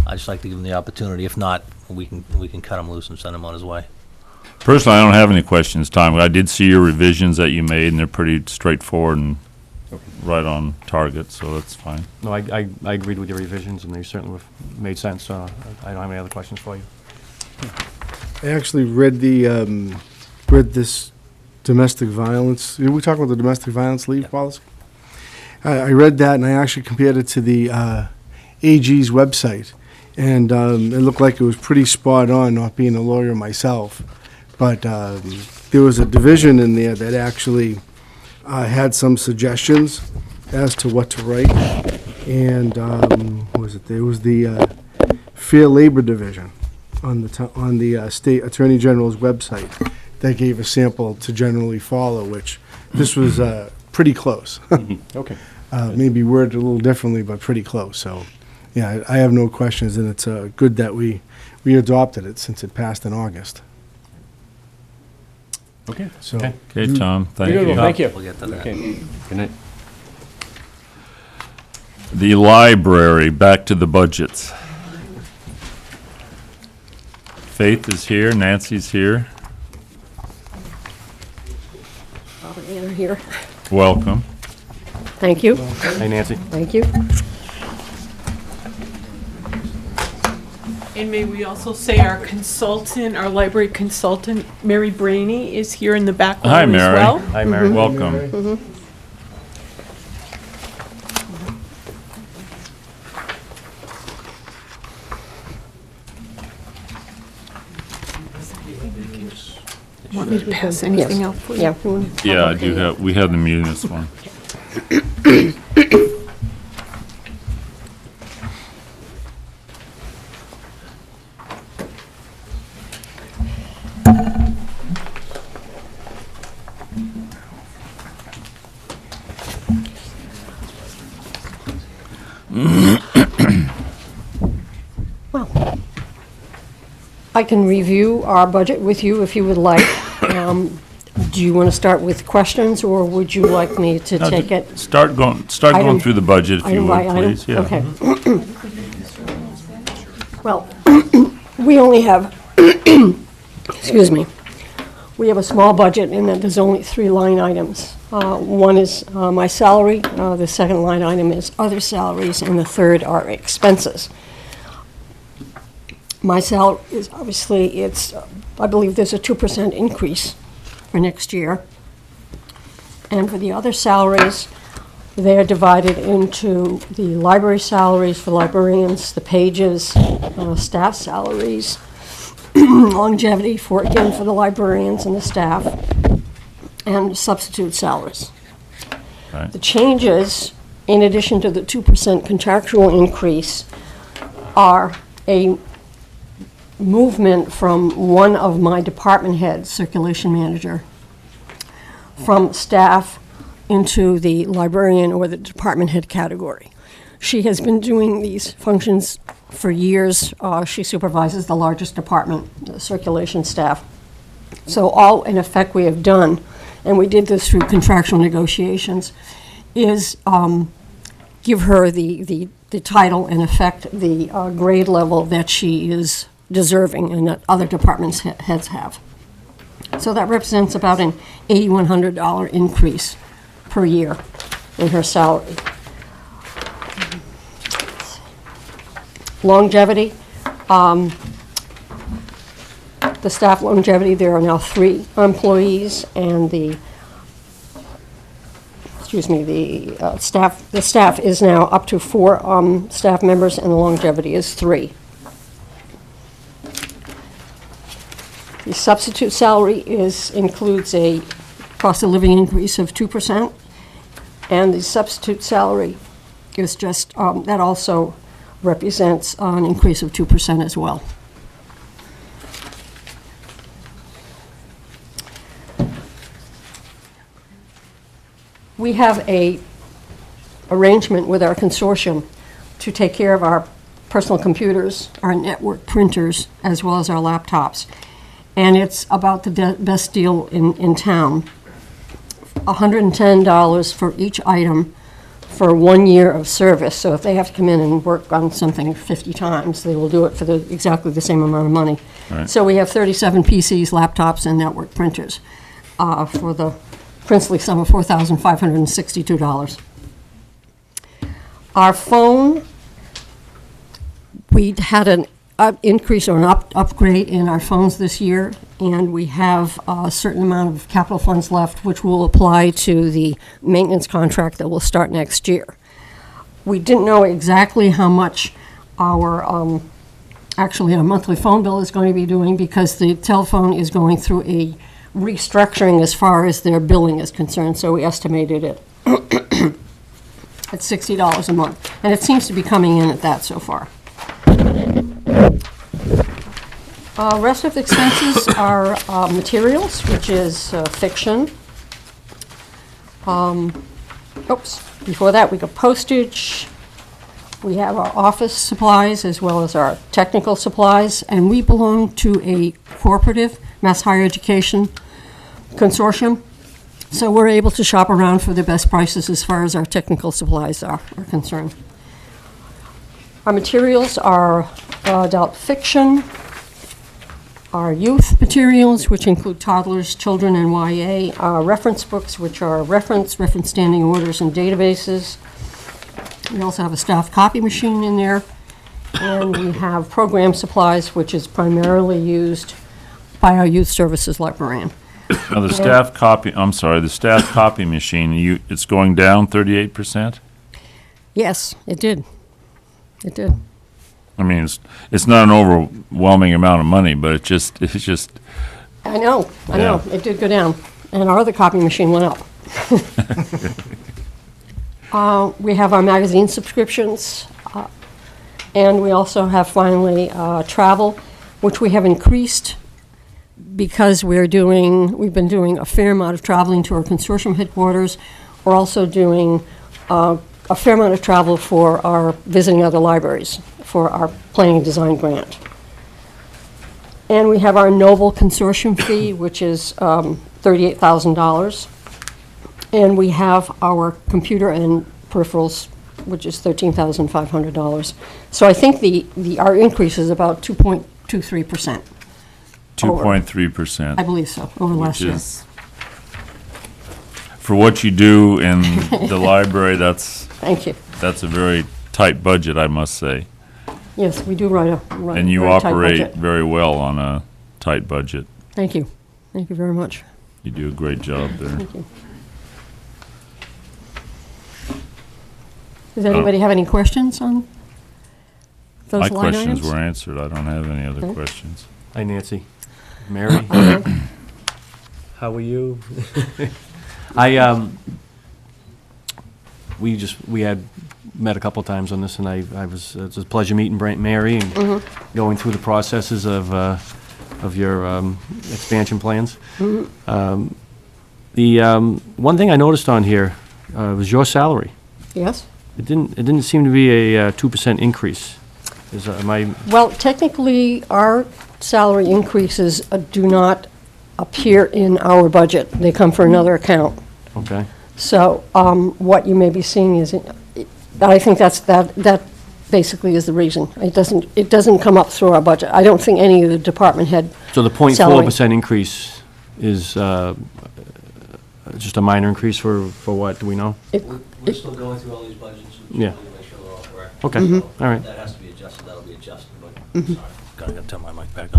I'd just like to give him the opportunity. If not, we can cut him loose and send him on his way. Personally, I don't have any questions, Tom. I did see your revisions that you made, and they're pretty straightforward and right on target, so that's fine. No, I agreed with your revisions, and they certainly made sense, so I don't have any other questions for you. I actually read this domestic violence, did we talk about the domestic violence leave policy? I read that, and I actually compared it to the AG's website, and it looked like it was pretty spot on, not being a lawyer myself. But there was a division in there that actually had some suggestions as to what to write. And what was it? There was the Fair Labor Division on the State Attorney General's website that gave a sample to generally follow, which this was pretty close. Okay. Maybe worded a little differently, but pretty close. So, yeah, I have no questions, and it's good that we adopted it since it passed in August. Okay. So, Okay. Okay, Tom, thank Beautiful, you. thank you. We'll get to that. Okay, good night. The library, back to the budgets. Faith is here, Nancy's here. Robert Ann here. Welcome. Thank you, Hey, Nancy. thank you. And may we also say our consultant, our library consultant, Mary Brainy, is here in the back row Hi, as Mary. well. Hi, Mary. Welcome. Want me to pass anything out for you? Yeah. Yeah, I do have, we have the munis one. Well, I can review our budget with you if you would like. Do you want to start with questions, or would you like me to No, take it? Start going Item- through the budget, if you item by would, item? please. Yeah. Okay. Well, we only have, excuse me, we have a small budget in that there's only 3 line items. One is my salary, the second line item is other salaries, and the third are expenses. My salary is, obviously, I believe there's a 2% increase for next year. And for the other salaries, they're divided into the library salaries for librarians, the pages, staff salaries, longevity for the librarians and the staff, and substitute salaries. Right. The changes, in addition to the 2% contractual increase, are a movement from one of my department heads, circulation manager, from staff into the librarian or the department head category. She has been doing these functions for years. She supervises the largest department, the circulation staff. So all, in effect, we have done, and we did this through contractual negotiations, is give her the title and effect the grade level that she is deserving and that other departments heads have. So that represents about an $8,100 increase per year in her salary. Longevity, the staff longevity, there are now 3 employees, and the excuse me, the staff is now up to 4 staff members, and the longevity is 3. The substitute salary includes a cost of living increase of 2%, and the substitute salary is just, that also represents an increase of 2% as well. We have a arrangement with our consortium to take care of our personal computers, our network printers, as well as our laptops. And it's about the best deal in town. $110 for each item for 1 year of service. So if they have to come in and work on something 50 times, they will do it for exactly the same amount of money. Right. So we have 37 PCs, laptops, and network printers for the princely sum of $4,562. Our phone, we had an increase or an upgrade in our phones this year, and we have a certain amount of capital funds left, which will apply to the maintenance contract that will start next year. We didn't know exactly how much our, actually our monthly phone bill is going to be doing, because the telephone is going through a restructuring as far as their billing is concerned, so we estimated it at $60 a month, and it seems to be coming in at that so far. Rest of the expenses are materials, which is fiction. Before that, we got postage. We have our office supplies as well as our technical supplies, and we belong to a cooperative, Mass Higher Education Consortium, so we're able to shop around for the best prices as far as our technical supplies are concerned. Our materials are adult fiction, our youth materials, which include toddlers, children, and YA, our reference books, which are reference standing orders, and databases. We also have a staff copy machine in there, and we have program supplies, which is primarily used by our youth services librarian. Now, the staff copy, I'm sorry, the staff copy machine, it's going down 38%? Yes, it did. It did. I mean, it's not an overwhelming amount of money, but it's just. I know, Yeah. it did go down, and our other copy machine went up. We have our magazine subscriptions, and we also have finally travel, which we have increased because we've been doing a fair amount of traveling to our consortium headquarters. We're also doing a fair amount of travel for our visiting other libraries for our planning and design grant. And we have our Noble Consortium fee, which is $38,000. And we have our computer and peripherals, which is $13,500. So I think our increase is about 2.23%. 2.3%. I believe so, over last year. For what you do in the library, that's Thank you. a very tight budget, I must say. Yes, we do run a And you very tight operate budget. very well on a tight budget. Thank you. Thank you very much. You do a great job there. Thank you. Does anybody have any questions on those My line questions items? were answered. I don't have any other Okay. questions. Hi, Nancy. Mary? Okay. How are you? We had met a couple of times on this, and it was a pleasure meeting Mary and going through the processes of your expansion plans. The one thing I noticed on here was your salary. Yes? It didn't seem to be a 2% increase. Am I? Well, technically, our salary increases do not appear in our budget. They come from another account. Okay. So what you may be seeing is, I think that basically is the reason. It doesn't come up through our budget. I don't think any of the department head So the salary. 0.4% increase is just a minor increase for what? Do we know? We're still going through all these budgets. and Yeah. trying to make sure they're all correct. Okay, Mm-hmm. all right. That has to be adjusted, that'll be adjusted, but, sorry, gotta turn my mic back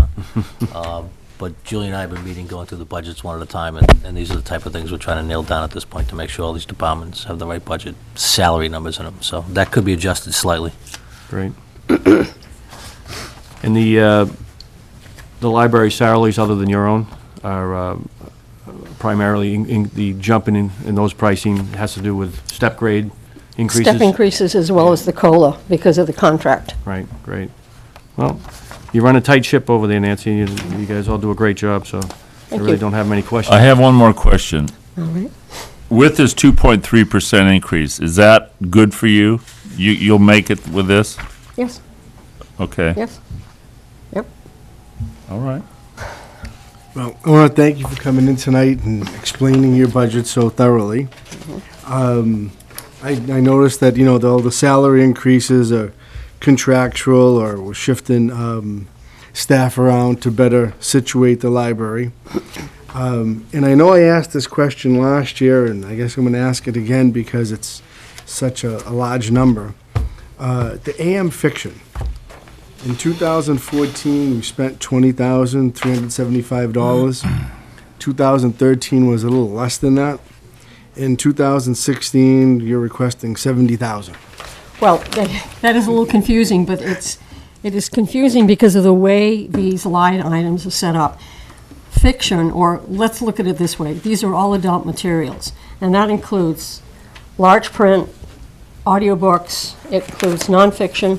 on. but Julie and I have been meeting, going through the budgets one at a time, and these are the type of things we're trying to nail down at this point to make sure all these departments have the right budget salary numbers in them. So that could be adjusted slightly. Great. And the library salaries, other than your own, are primarily in the jump in those pricing has to do with step grade increases? Step increases as well as the COLA because of the contract. Right, great. Well, you run a tight ship over there, Nancy. You guys all do a great job, so I really you. don't have many questions. I have one more question. All right. With this 2.3% increase, is that good for you? You'll make it with this? Yes, Okay. yes. Yep. All right. Well, I want to thank you for coming in tonight and explaining your budget so thoroughly. I noticed that, all the salary increases are contractual, or we're shifting staff around to better situate the library. And I know I asked this question last year, and I guess I'm going to ask it again because it's such a large number. The AM fiction. In 2014, we spent $20,375. 2013 was a little less than that. In 2016, you're requesting $70,000. Well, that is a little confusing, but it is confusing because of the way these line items are set up. Fiction, or let's look at it this way, these are all adult materials, and that includes large print, audiobooks, it includes nonfiction.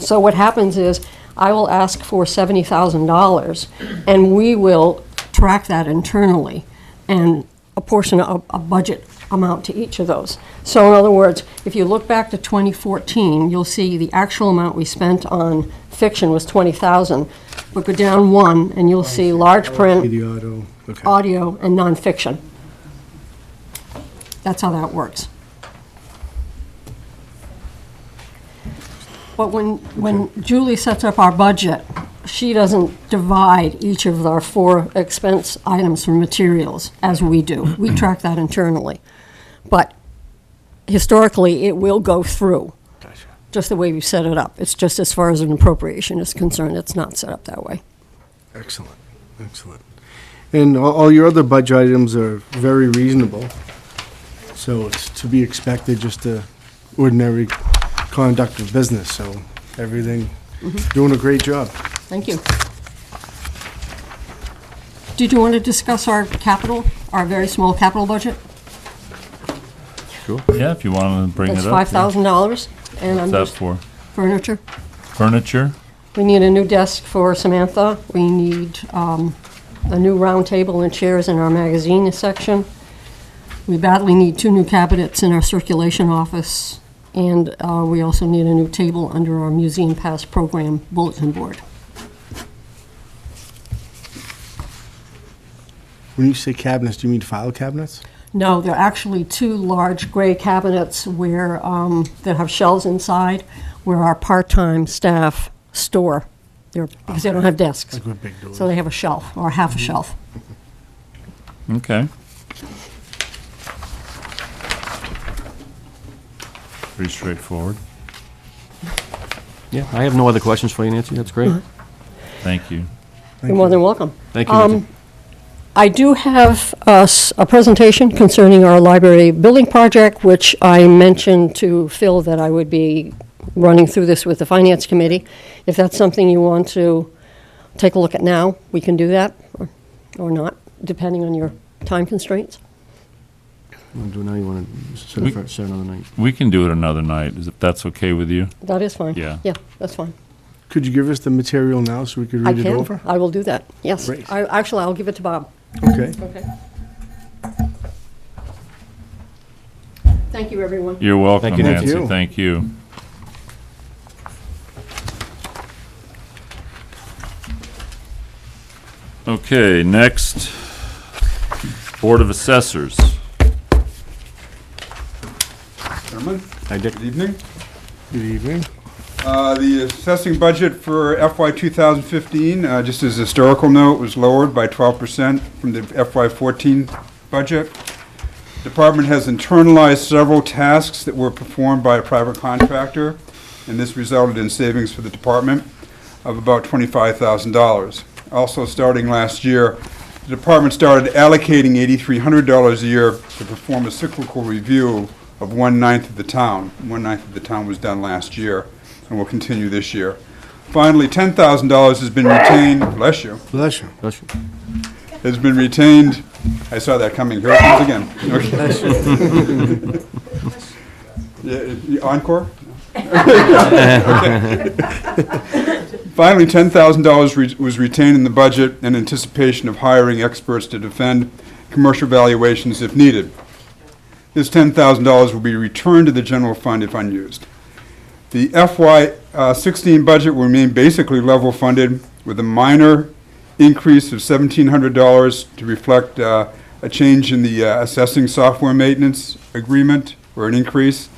So what happens is, I will ask for $70,000, and we will track that internally and apportion a budget amount to each of those. So in other words, if you look back to 2014, you'll see the actual amount we spent on fiction was $20,000. But go down one, and you'll see large print, The auto, okay. audio, and nonfiction. That's how that works. But when Julie sets up our budget, she doesn't divide each of our 4 expense items for materials as we do. We track that internally. But historically, it will go through, just the way we set it up. It's just as far as an appropriation is concerned, it's not set up that way. Excellent, excellent. And all your other budget items are very reasonable. So it's to be expected, just a ordinary conduct of business, so everything, doing a great job. Thank you. Did you want to discuss our capital, our very small capital budget? Yeah, if you want to bring It's it up. $5,000, and I'm What's that just for? furniture. Furniture? We need a new desk for Samantha. We need a new round table and chairs in our magazine section. We badly need 2 new cabinets in our circulation office, and we also need a new table under our Museum Pass program bulletin board. When you say cabinets, do you mean file cabinets? No, they're actually 2 large gray cabinets where, that have shelves inside, where our part-time staff store, because they don't have desks. Like with big doors. So they have a shelf, or half a shelf. Okay. Pretty straightforward. Yeah, I have no other questions for you, Nancy. That's great. Thank you. You're more than welcome. Thank you, Nancy. I do have a presentation concerning our library building project, which I mentioned to Phil that I would be running through this with the Finance Committee. If that's something you want to take a look at now, we can do that, or not, depending on your time constraints. You want to do it now? You want to set another night? We can do it another night, if that's okay with you. That is fine. Yeah. Yeah, that's fine. Could you give us the material now so we could I read it can. over? I will do that, yes. Great. Actually, I'll give it to Bob. Okay. Okay. Thank you, everyone. You're welcome, Thank you, Nancy. Nancy. Thank you. Okay, next, Board of Assessors. Chairman, Hi, Dick. good evening. Good evening. The assessing budget for FY 2015, just as a historical note, was lowered by 12% from the FY 14 budget. Department has internalized several tasks that were performed by a private contractor, and this resulted in savings for the department of about $25,000. also starting last year, the department started allocating $8,300 a year to perform a cyclical review of 1/9 of the town. 1/9 of the town was done last year, and will continue this year. Finally, $10,000 has been retained, bless you, Bless you. has been retained. I saw that coming. Here it comes again. Okay. Encore? Finally, $10,000 was retained in the budget in anticipation of hiring experts to defend commercial valuations if needed. This $10,000 will be returned to the general fund if unused. The FY16 budget will remain basically level funded with a minor increase of $1,700 to reflect a change in the assessing software maintenance agreement, or an increase,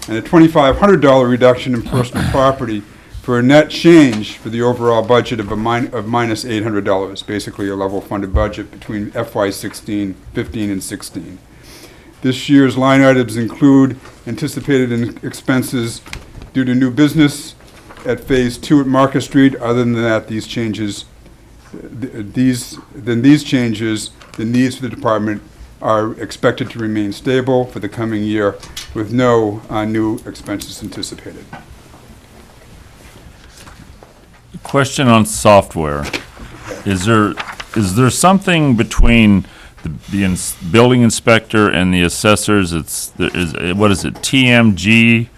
and a $2,500 reduction in personal property for a net change for the overall budget of minus $800, basically a level funded budget between FY16, 15, and 16. This year's line items include anticipated expenses due to new business at Phase 2 at Market Street. Other than that, these changes, the needs for the department are expected to remain stable for the coming year with no new expenses anticipated. Question on software. Is there something between the building inspector and the assessors? What is it, TMGEO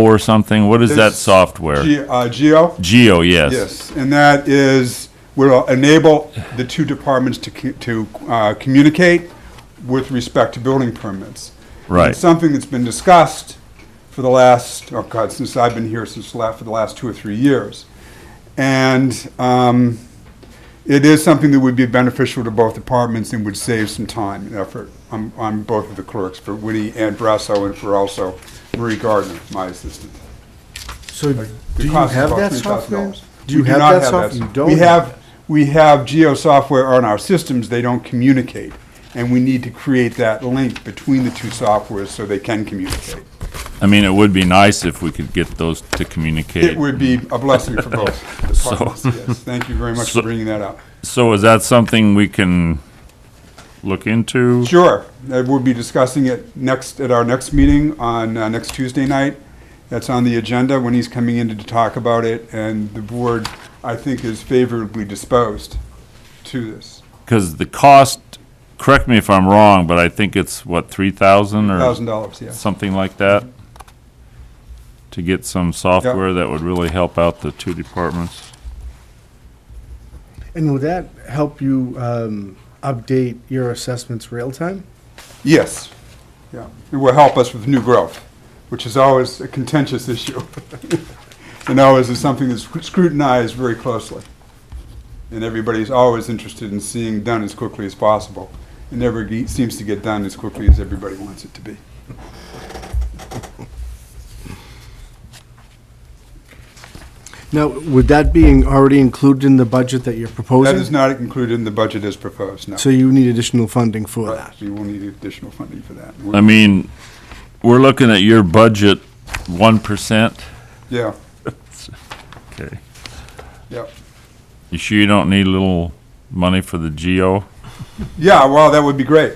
or something? What is that software? Geo? Geo, yes. Yes, and that will enable the two departments to communicate with respect to building permits. Right. It's something that's been discussed for the last, since I've been here, for the last 2 or 3 years. And it is something that would be beneficial to both departments and would save some time and effort on both of the clerks, for Woody and Brasso, and for also Marie Gardner, my assistant. So The do you cost is have about that $3,000. software? Do We you have not that software? You don't? We have Geo software on our systems. They don't communicate. And we need to create that link between the two softwares so they can communicate. I mean, it would be nice if we could get those to communicate. It would be a blessing for both departments, yes. Thank you very much for bringing that up. So is that something we can look into? Sure. We'll be discussing it at our next meeting on next Tuesday night. That's on the agenda when he's coming in to talk about it, and the board, I think, is favorably disposed to this. Because the cost, correct me if I'm wrong, but I think it's, what, $3,000 or $1,000, yes. something like that? To get some software that would really help out the two departments? And would that help you update your assessments real time? Yes. Yeah. It will help us with new growth, which is always a contentious issue. And always is something that's scrutinized very closely. And everybody's always interested in seeing done as quickly as possible. It never seems to get done as quickly as everybody wants it to be. Now, would that be already included in the budget that you're proposing? That is not included in the budget as proposed, no. So you need additional funding for Right. that? We will need additional funding for that. I mean, we're looking at your budget 1%. Yeah, Okay. yeah. You sure you don't need a little money for the Geo? Yeah, well, that would be great.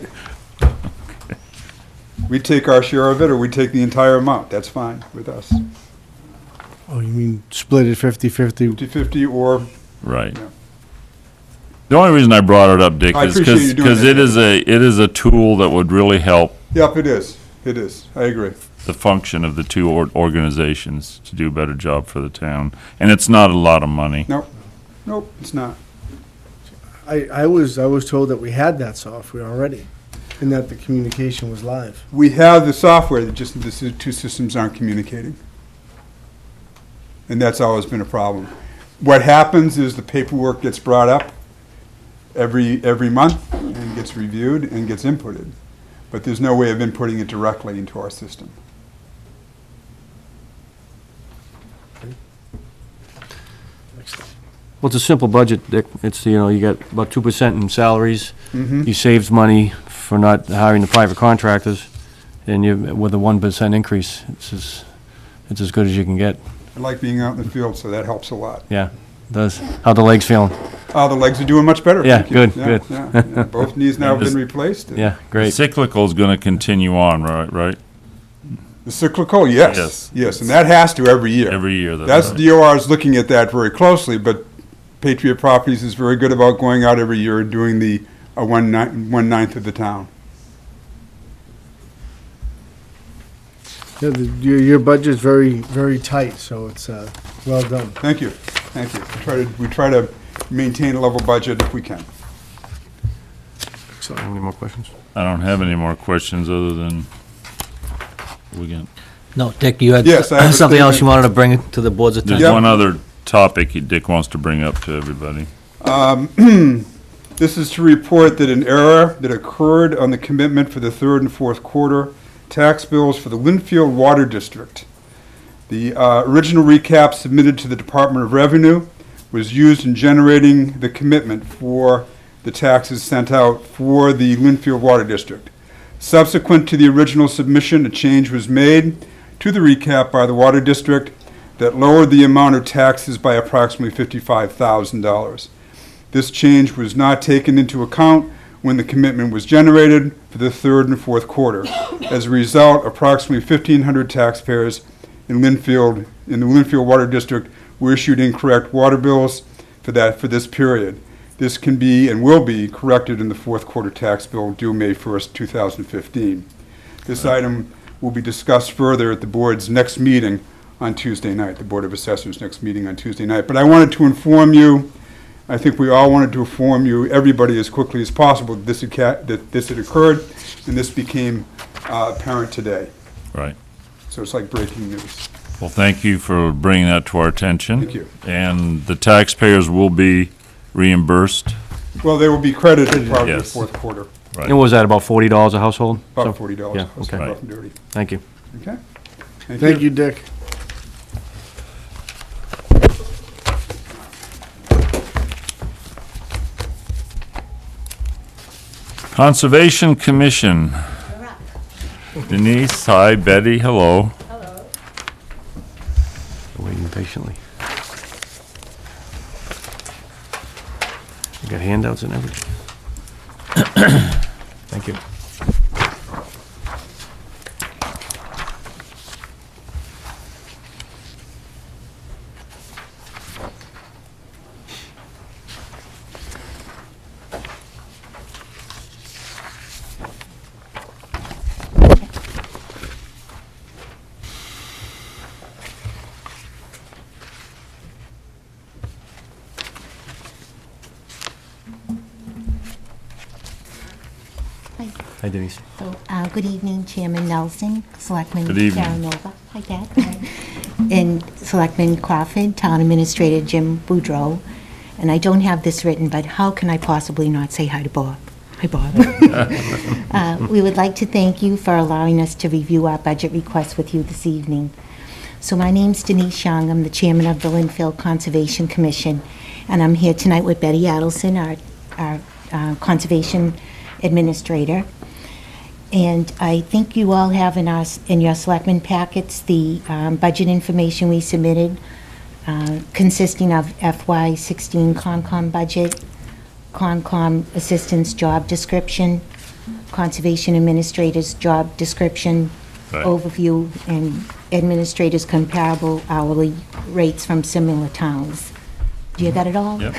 We take our share of it, or we take the entire amount. That's fine with us. Oh, you mean split it 50/50? 50/50 or, Right. Yeah. The only reason I brought it up, Dick, I is appreciate you doing because that. it is a tool that would really help yep, it is. It is. I agree. the function of the two organizations to do a better job for the town. And it's not a lot of money. Nope, nope, it's not. I was told that we had that software already, and that the communication was live. We have the software, just the two systems aren't communicating. And that's always been a problem. What happens is the paperwork gets brought up every month and gets reviewed and gets inputted. But there's no way of inputting it directly into our system. Well, it's a simple budget, Dick. It's, you got about 2% in salaries. You saved money for not hiring the private contractors, and with a 1% increase, it's as good as you can get. I like being out in the field, so that helps a lot. Yeah, it does. How the legs feeling? The legs are doing much better. Yeah, thank you. good, Yeah, good. yeah. Both knees now have been replaced. Yeah, great. Cyclical is going to continue on, right? The cyclical, yes. Yes. Yes, and that has to every year. Every year. That's, DOR is looking at that very closely, but Patriot Properties is very good about going out every year and doing the 1/9 of the town. Yeah, your budget's very, very tight, so it's well done. Thank you, thank you. We try to maintain a level budget if we can. So, any more questions? I don't have any more questions other than No, Dick, you had Yes, I have a something else you statement. wanted to bring to the board's there's attention? one other topic Dick wants to bring up to everybody. This is to report that an error that occurred on the commitment for the third and fourth quarter tax bills for the Lynnfield Water District. The original recap submitted to the Department of Revenue was used in generating the commitment for the taxes sent out for the Lynnfield Water District. Subsequent to the original submission, a change was made to the recap by the Water District that lowered the amount of taxes by approximately $55,000. This change was not taken into account when the commitment was generated for the third and fourth quarter. As a result, approximately 1,500 taxpayers in the Lynnfield Water District were issued incorrect water bills for this period. This can be and will be corrected in the fourth quarter tax bill due May 1st, 2015. This item will be discussed further at the board's next meeting on Tuesday night, the Board of Assessors' next meeting on Tuesday night. But I wanted to inform you, I think we all wanted to inform you, everybody as quickly as possible, that this had occurred, and this became apparent today. Right. So it's like breaking news. Well, thank you for bringing that to our attention. Thank you. And the taxpayers will be reimbursed. Well, they will be credited part of the Yes. fourth quarter, Right. And what was that, about $40 a household? about So- $40. Yeah, plus okay. rough and dirty. Thank you. Okay? Thank you, Dick. Conservation Commission. Denise, hi. Betty, hello. Waiting patiently. You got handouts and everything. Thank you. Hi Denise. So, good evening, Chairman Nelson, Selectman Good evening. Terranova. Hi, Dad. And Selectman Crawford, Town Administrator Jim Boudreau. And I don't have this written, but how can I possibly not say hi to Bob? Hi, Bob. We would like to thank you for allowing us to review our budget request with you this evening. So my name's Denise Young. I'm the Chairman of the Lynnfield Conservation Commission, and I'm here tonight with Betty Adelson, our Conservation Administrator. And I think you all have in your selectmen packets the budget information we submitted, consisting of FY16 Concom budget, Concom assistant's job description, Conservation Administrator's job description, Right. overview, and administrators' comparable hourly rates from similar towns. Do you got it all? Yep.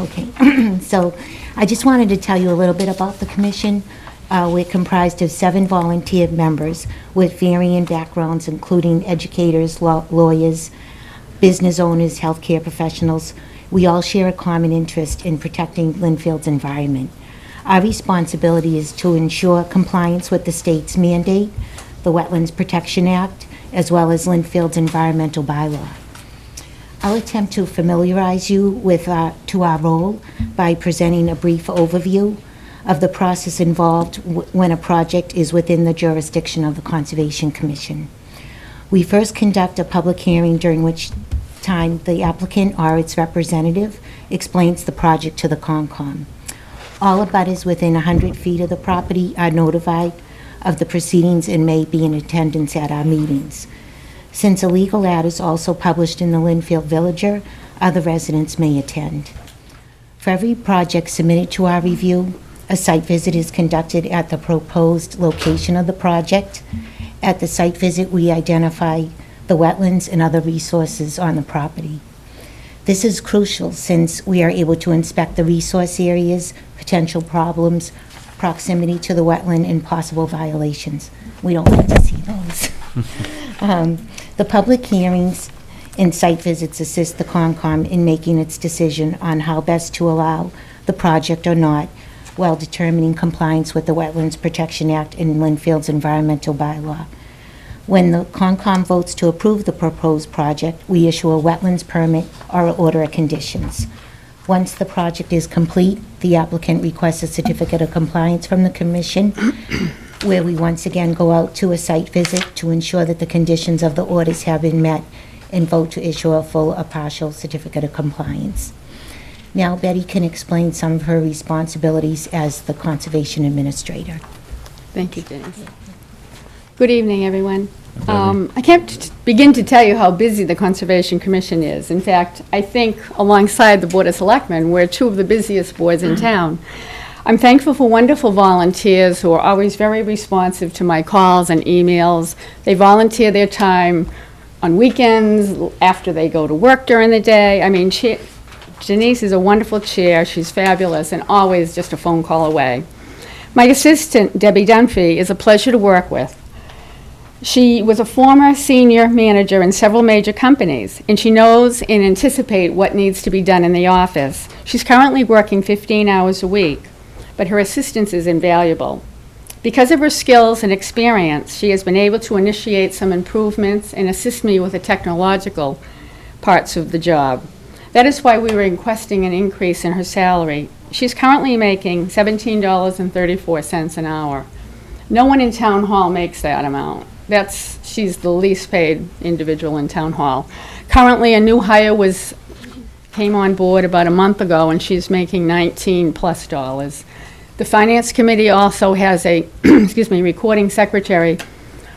Okay. So I just wanted to tell you a little bit about the commission. We're comprised of 7 volunteer members with varying backgrounds, including educators, lawyers, business owners, healthcare professionals. We all share a common interest in protecting Lynnfield's environment. Our responsibility is to ensure compliance with the state's mandate, the Wetlands Protection Act, as well as Lynnfield's environmental bylaw. I'll attempt to familiarize you with to our role by presenting a brief overview of the process involved when a project is within the jurisdiction of the Conservation Commission. We first conduct a public hearing, during which time the applicant or its representative explains the project to the Concom. All abutters within 100 feet of the property are notified of the proceedings and may be in attendance at our meetings. Since a legal ad is also published in the Lynnfield Villager, other residents may attend. For every project submitted to our review, a site visit is conducted at the proposed location of the project. At the site visit, we identify the wetlands and other resources on the property. This is crucial since we are able to inspect the resource areas, potential problems, proximity to the wetland, and possible violations. We don't like to see those. The public hearings and site visits assist the Concom in making its decision on how best to allow the project or not, while determining compliance with the Wetlands Protection Act and Lynnfield's environmental bylaw. When the Concom votes to approve the proposed project, we issue a wetlands permit or order of conditions. Once the project is complete, the applicant requests a certificate of compliance from the Commission, where we once again go out to a site visit to ensure that the conditions of the orders have been met and vote to issue a full or partial certificate of compliance. Now Betty can explain some of her responsibilities as the Conservation Administrator. Thank you, Denise. Good evening, everyone. I can't begin to tell you how busy the Conservation Commission is. In fact, I think alongside the Board of Selectmen, we're two of the busiest boards in town. I'm thankful for wonderful volunteers who are always very responsive to my calls and emails. They volunteer their time on weekends, after they go to work during the day. I mean, Denise is a wonderful chair. She's fabulous and always just a phone call away. My assistant, Debbie Dunphy, is a pleasure to work with. She was a former senior manager in several major companies, and she knows and anticipates what needs to be done in the office. She's currently working 15 hours a week, but her assistance is invaluable. Because of her skills and experience, she has been able to initiate some improvements and assist me with the technological parts of the job. That is why we were requesting an increase in her salary. She's currently making $17.34 an hour. No one in Town Hall makes that amount. She's the least paid individual in Town Hall. Currently, a new hire came on board about a month ago, and she's making $19+. The Finance Committee also has a recording secretary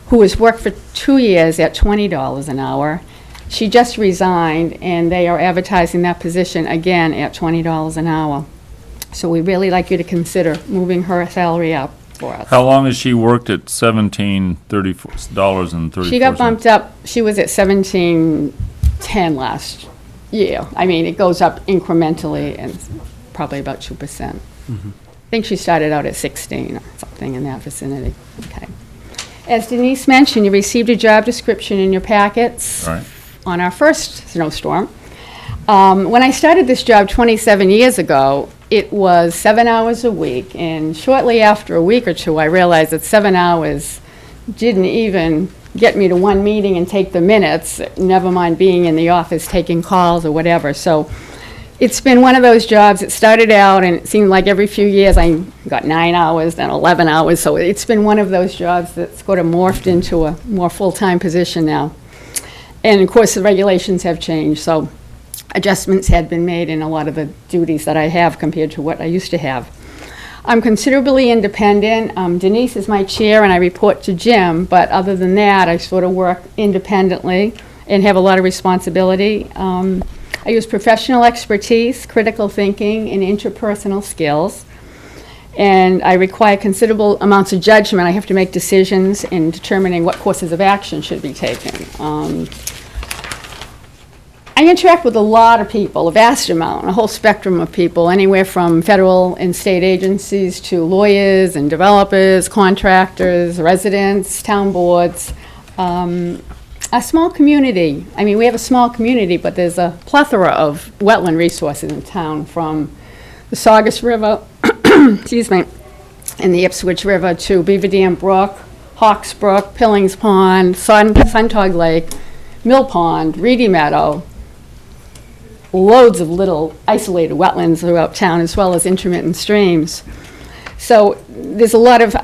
who has worked for 2 years at $20 an hour. She just resigned, and they are advertising that position again at $20 an hour. So we'd really like you to consider moving her salary up for us. How long has she worked at $17.34? She got bumped up. She was at $17.10 last year. I mean, it goes up incrementally, and probably about 2%. Mm-hmm. I think she started out at 16 or something in that vicinity. Okay. As Denise mentioned, you received a job description in your packets on our first snowstorm. When I started this job 27 years ago, it was 7 hours a week, and shortly after a week or two, I realized that 7 hours didn't even get me to one meeting and take the minutes, never mind being in the office taking calls or whatever. So it's been one of those jobs. It started out, and it seemed like every few years I got 9 hours, then 11 hours. So it's been one of those jobs that's sort of morphed into a more full-time position now. And of course, the regulations have changed, so adjustments had been made in a lot of the duties that I have compared to what I used to have. I'm considerably independent. Denise is my chair, and I report to Jim, but other than that, I sort of work independently and have a lot of responsibility. I use professional expertise, critical thinking, and interpersonal skills. And I require considerable amounts of judgment. I have to make decisions in determining what courses of action should be taken. I interact with a lot of people, a vast amount, a whole spectrum of people, anywhere from federal and state agencies to lawyers and developers, contractors, residents, town boards. A small community. I mean, we have a small community, but there's a plethora of wetland resources in town, from the Saugus River, excuse me, and the Ipswich River to Beaver Dam Brook, Hawks Brook, Pillings Pond, Suntog Lake, Mill Pond, Reedy Meadow, loads of little isolated wetlands throughout town, as well as intermittent streams. So there's a lot of,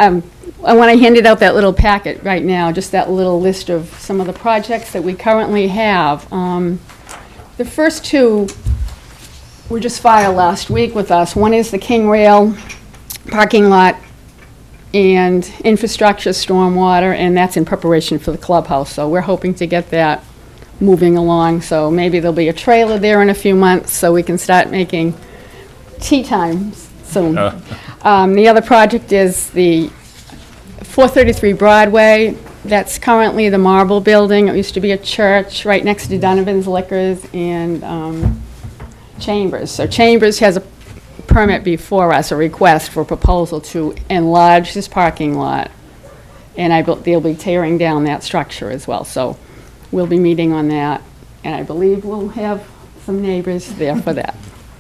when I handed out that little packet right now, just that little list of some of the projects that we currently have. The first two were just filed last week with us. One is the King Rail parking lot and infrastructure stormwater, and that's in preparation for the clubhouse. So we're hoping to get that moving along. So maybe there'll be a trailer there in a few months so we can start making tea time soon. The other project is the 433 Broadway. That's currently the Marble Building. It used to be a church right next to Donovan's Liquors and Chambers. So Chambers has a permit before us, a request for proposal to enlarge this parking lot. And they'll be tearing down that structure as well. So we'll be meeting on that. And I believe we'll have some neighbors there for that.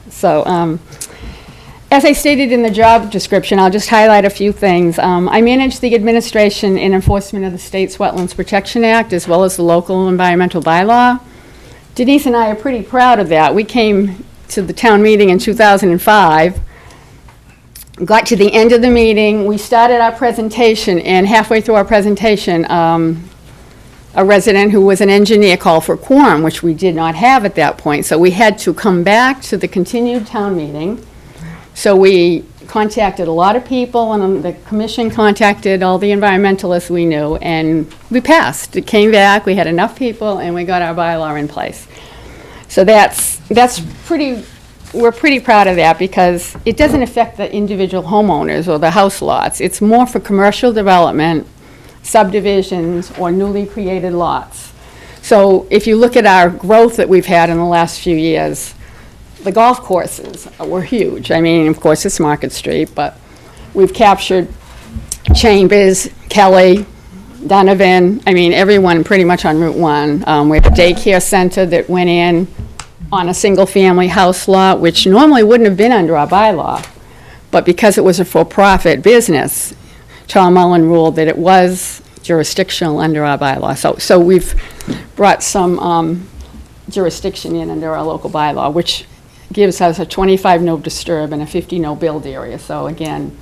So as I stated in the job description, I'll just highlight a few things. I manage the administration and enforcement of the state's Wetlands Protection Act, as well as the local environmental bylaw. Denise and I are pretty proud of that. We came to the town meeting in 2005, got to the end of the meeting, we started our presentation, and halfway through our presentation, a resident who was an engineer called for quorum, which we did not have at that point. So we had to come back to the continued town meeting. So we contacted a lot of people, and the commission contacted all the environmentalists we knew, and we passed. It came back, we had enough people, and we got our bylaw in place. So that's pretty, we're pretty proud of that, because it doesn't affect the individual homeowners or the house lots. It's more for commercial development, subdivisions, or newly created lots. So if you look at our growth that we've had in the last few years, the golf courses were huge. I mean, of course, it's Market Street, but we've captured Chambers, Kelly, Donovan, I mean, everyone pretty much on Route 1. We have a daycare center that went in on a single-family house lot, which normally wouldn't have been under our bylaw. But because it was a for-profit business, Tom Mullen ruled that it was jurisdictional under our bylaw. So we've brought some jurisdiction in under our local bylaw, which gives us a 25 no disturb and a 50 no build area. So again,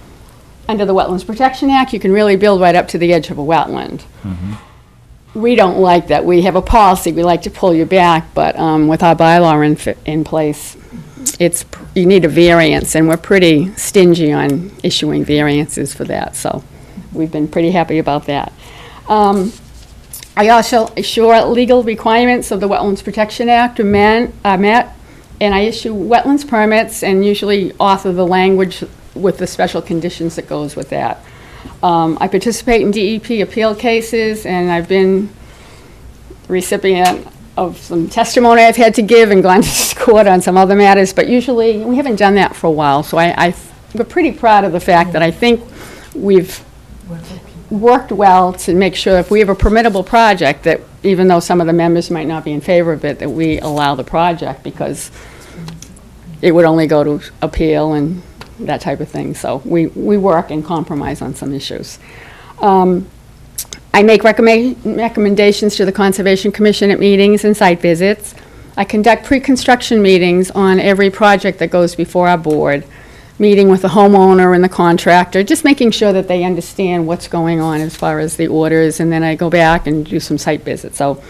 under the Wetlands Protection Act, you can really build right up to the edge of a wetland. We don't like that. We have a policy, we like to pull you back, but with our bylaw in place, you need a variance, and we're pretty stingy on issuing variances for that. So we've been pretty happy about that. I also assure legal requirements of the Wetlands Protection Act are met, and I issue wetlands permits and usually author the language with the special conditions that goes with that. I participate in DEP appeal cases, and I've been recipient of some testimony I've had to give and gone to court on some other matters, but usually we haven't done that for a while. So we're pretty proud of the fact that I think we've worked well to make sure if we have a permittable project, that even though some of the members might not be in favor of it, that we allow the project, because it would only go to appeal and that type of thing. So we work and compromise on some issues. I make recommendations to the Conservation Commission at meetings and site visits. I conduct pre-construction meetings on every project that goes before our board, meeting with the homeowner and the contractor, just making sure that they understand what's going on as far as the orders, and then I go back and do some site visits. So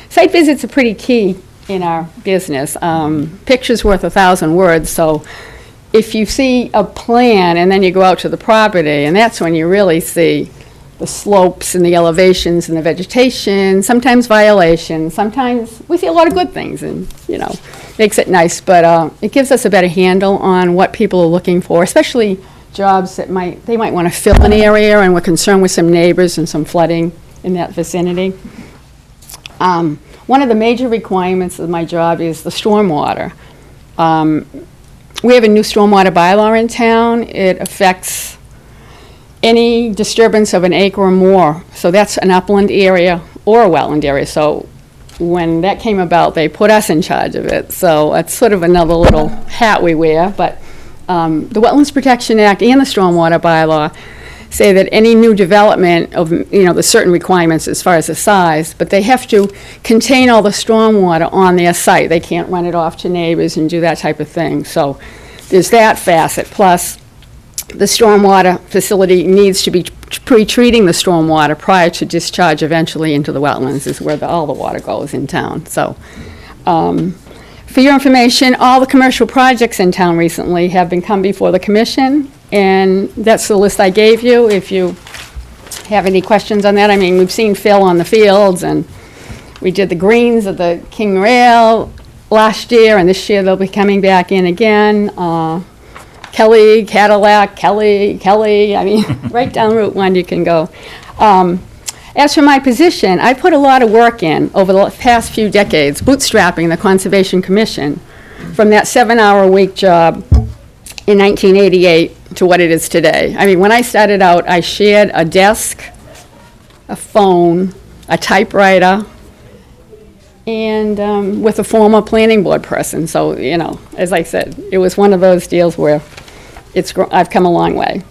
site visits are pretty key in our business. Picture's worth 1,000 words, so if you see a plan and then you go out to the property, and that's when you really see the slopes and the elevations and the vegetation, sometimes violations, sometimes we see a lot of good things, and, you know, makes it nice, but it gives us a better handle on what people are looking for, especially jobs that they might want to fill an area, and we're concerned with some neighbors and some flooding in that vicinity. One of the major requirements of my job is the stormwater. We have a new stormwater bylaw in town. It affects any disturbance of an acre or more. So that's an upland area or a wetland area. So when that came about, they put us in charge of it. So it's sort of another little hat we wear. But the Wetlands Protection Act and the stormwater bylaw say that any new development of, there's certain requirements as far as the size, but they have to contain all the stormwater on their site. They can't run it off to neighbors and do that type of thing. So there's that facet. Plus, the stormwater facility needs to be pre-treating the stormwater prior to discharge eventually into the wetlands, is where all the water goes in town. So for your information, all the commercial projects in town recently have come before the commission, and that's the list I gave you. If you have any questions on that, I mean, we've seen Phil on the fields, and we did the greens of the King Rail last year, and this year they'll be coming back in again. Kelly, Cadillac, Kelly, I mean, right down Route 1 you can go. As for my position, I put a lot of work in over the past few decades, bootstrapping the Conservation Commission from that 7-hour-a-week job in 1988 to what it is today. I mean, when I started out, I shared a desk, a phone, a typewriter, and with a former planning board person. So, you know, as I said, it was one of those deals where I've come a long way.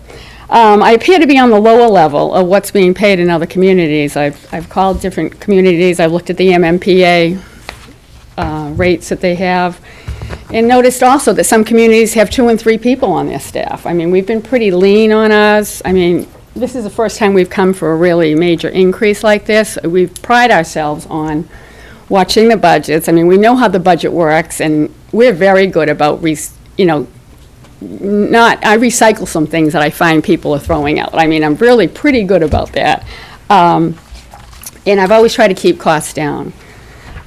I appear to be on the lower level of what's being paid in other communities. I've called different communities. I've looked at the MMPA rates that they have, and noticed also that some communities have 2 and 3 people on their staff. I mean, we've been pretty lean on ours. I mean, this is the first time we've come for a really major increase like this. We pride ourselves on watching the budgets. I mean, we know how the budget works, and we're very good about, I recycle some things that I find people are throwing out. I mean, I'm really pretty good about that. And I've always tried to keep costs down.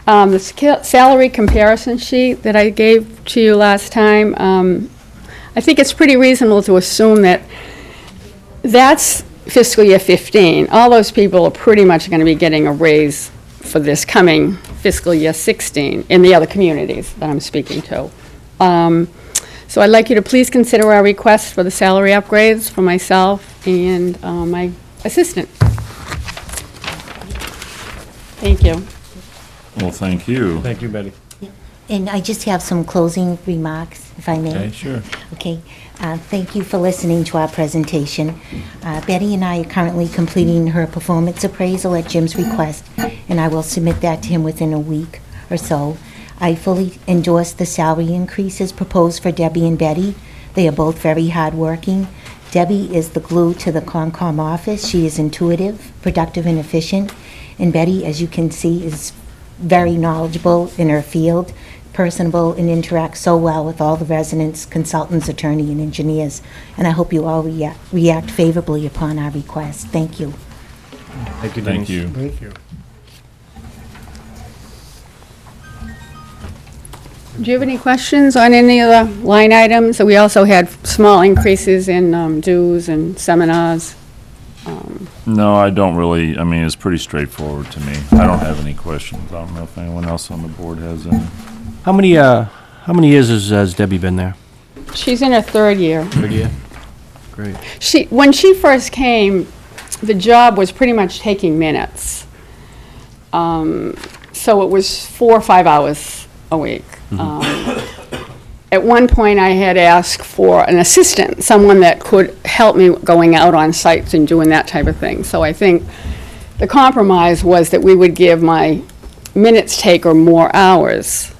The salary comparison sheet that I gave to you last time, I think it's pretty reasonable to assume that that's fiscal year 15. All those people are pretty much going to be getting a raise for this coming fiscal year 16 in the other communities that I'm speaking to. So I'd like you to please consider our request for the salary upgrades for myself and my assistant. Thank you. Well, thank you. Thank you, Betty. And I just have some closing remarks, if I may. Okay, sure. Okay. Thank you for listening to our presentation. Betty and I are currently completing her performance appraisal at Jim's request, and I will submit that to him within a week or so. I fully endorse the salary increases proposed for Debbie and Betty. They are both very hardworking. Debbie is the glue to the Concom office. She is intuitive, productive, and efficient. And Betty, as you can see, is very knowledgeable in her field, personable, and interacts so well with all the residents, consultants, attorney, and engineers. And I hope you all react favorably upon our request. Thank you. Thank you, Thank Denise. you. Thank you. Do you have any questions on any of the line items? We also had small increases in dues and seminars. No, I don't really, I mean, it's pretty straightforward to me. I don't have any questions. I don't know if anyone else on the board has any. How many years has Debbie been there? She's in her 3rd year. 3rd year? Great. When she first came, the job was pretty much taking minutes. So it was 4 or 5 hours a week. At one point, I had asked for an assistant, someone that could help me going out on sites and doing that type of thing. So I think the compromise was that we would give my minutes taker more hours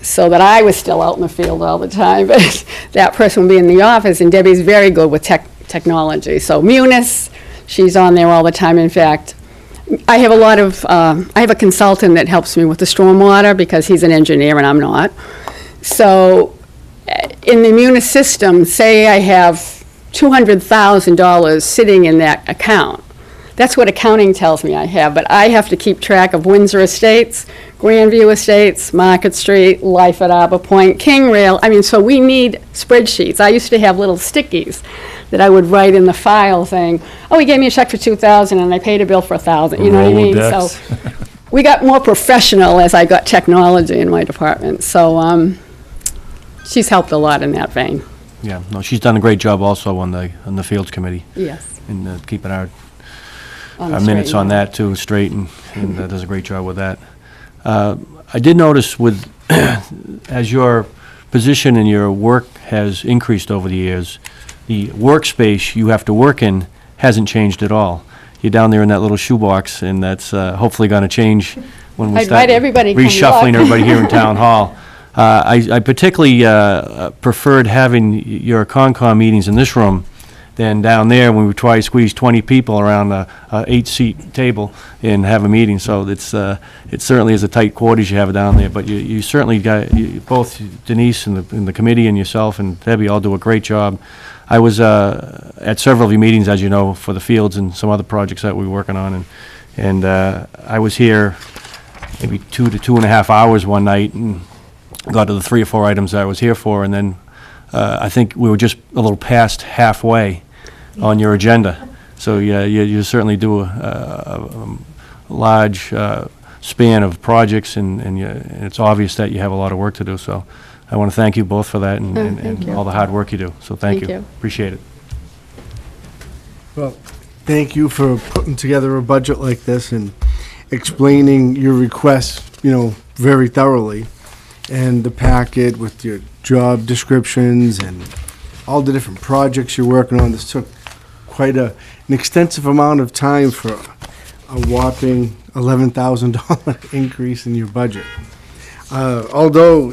so that I was still out in the field all the time, but that person would be in the office, and Debbie's very good with technology. So Munis, she's on there all the time. In fact, I have a consultant that helps me with the stormwater because he's an engineer and I'm not. So in the Munis system, say I have $200,000 sitting in that account. That's what accounting tells me I have, but I have to keep track of Windsor Estates, Grandview Estates, Market Street, Life at Arbor Point, King Rail. I mean, so we need spreadsheets. I used to have little stickies that I would write in the file saying, oh, he gave me a check for $2,000 and I paid a bill for $1,000, you know what I mean? So we got more professional as I got technology in my department. So she's helped a lot in that vein. Yeah, no, she's done a great job also on the Fields Committee. Yes. And keeping our On the minutes straight on and that too, straight, and does a great job with that. I did notice with, as your position and your work has increased over the years, the workspace you have to work in hasn't changed at all. You're down there in that little shoebox, and that's hopefully going to change when we I'd start invite everybody to come reshuffling look. everybody here in Town Hall. I particularly preferred having your Concom meetings in this room than down there when we try to squeeze 20 people around a 8-seat table and have a meeting. So it certainly is a tight quarters you have down there. But you certainly got, both Denise and the committee and yourself and Debbie all do a great job. I was at several of your meetings, as you know, for the fields and some other projects that we were working on. And I was here maybe 2 to 2.5 hours one night and got to the 3 or 4 items I was here for, and then I think we were just a little past halfway on your agenda. So yeah, you certainly do a large span of projects, and it's obvious that you have a lot of work to do. So I want to thank you both for that thank and you. all the hard work you do. So thank Thank you. you. Appreciate it. Well, thank you for putting together a budget like this and explaining your requests, very thoroughly. And the packet with your job descriptions and all the different projects you're working on. This took quite an extensive amount of time for a whopping $11,000 increase in your budget. Although,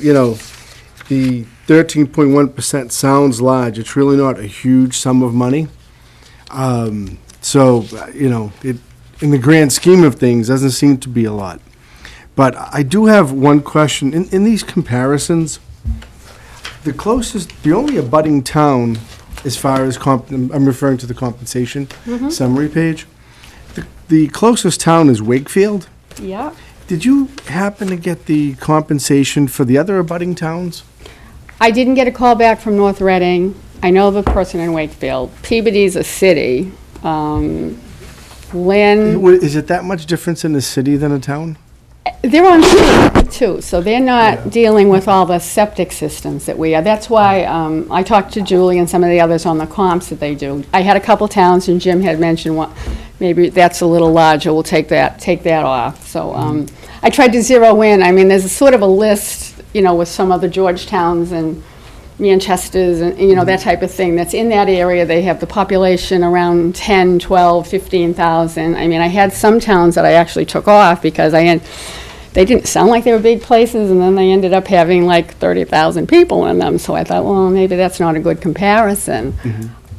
the 13.1% sounds large, it's really not a huge sum of money. So, it, in the grand scheme of things, doesn't seem to be a lot. But I do have one question. In these comparisons, the only abutting town, as far as I'm referring to the compensation summary page, the closest town is Wakefield. Yeah. Did you happen to get the compensation for the other abutting towns? I didn't get a call back from North Reading. I know the person in Wakefield. Peabody's a city. Lynn, Is it that much difference in a city than a town? they're on sewer too, so they're not dealing with all the septic systems that we are. That's why I talked to Julie and some of the others on the comps that they do. I had a couple towns, and Jim had mentioned maybe that's a little larger, we'll take that off. So I tried to zero in. I mean, there's a sort of a list, with some of the Georgetowns and Manchesters and, that type of thing that's in that area. They have the population around 10, 12, 15,000. I mean, I had some towns that I actually took off because they didn't sound like they were big places, and then they ended up having like 30,000 people in them. So I thought, well, maybe that's not a good comparison.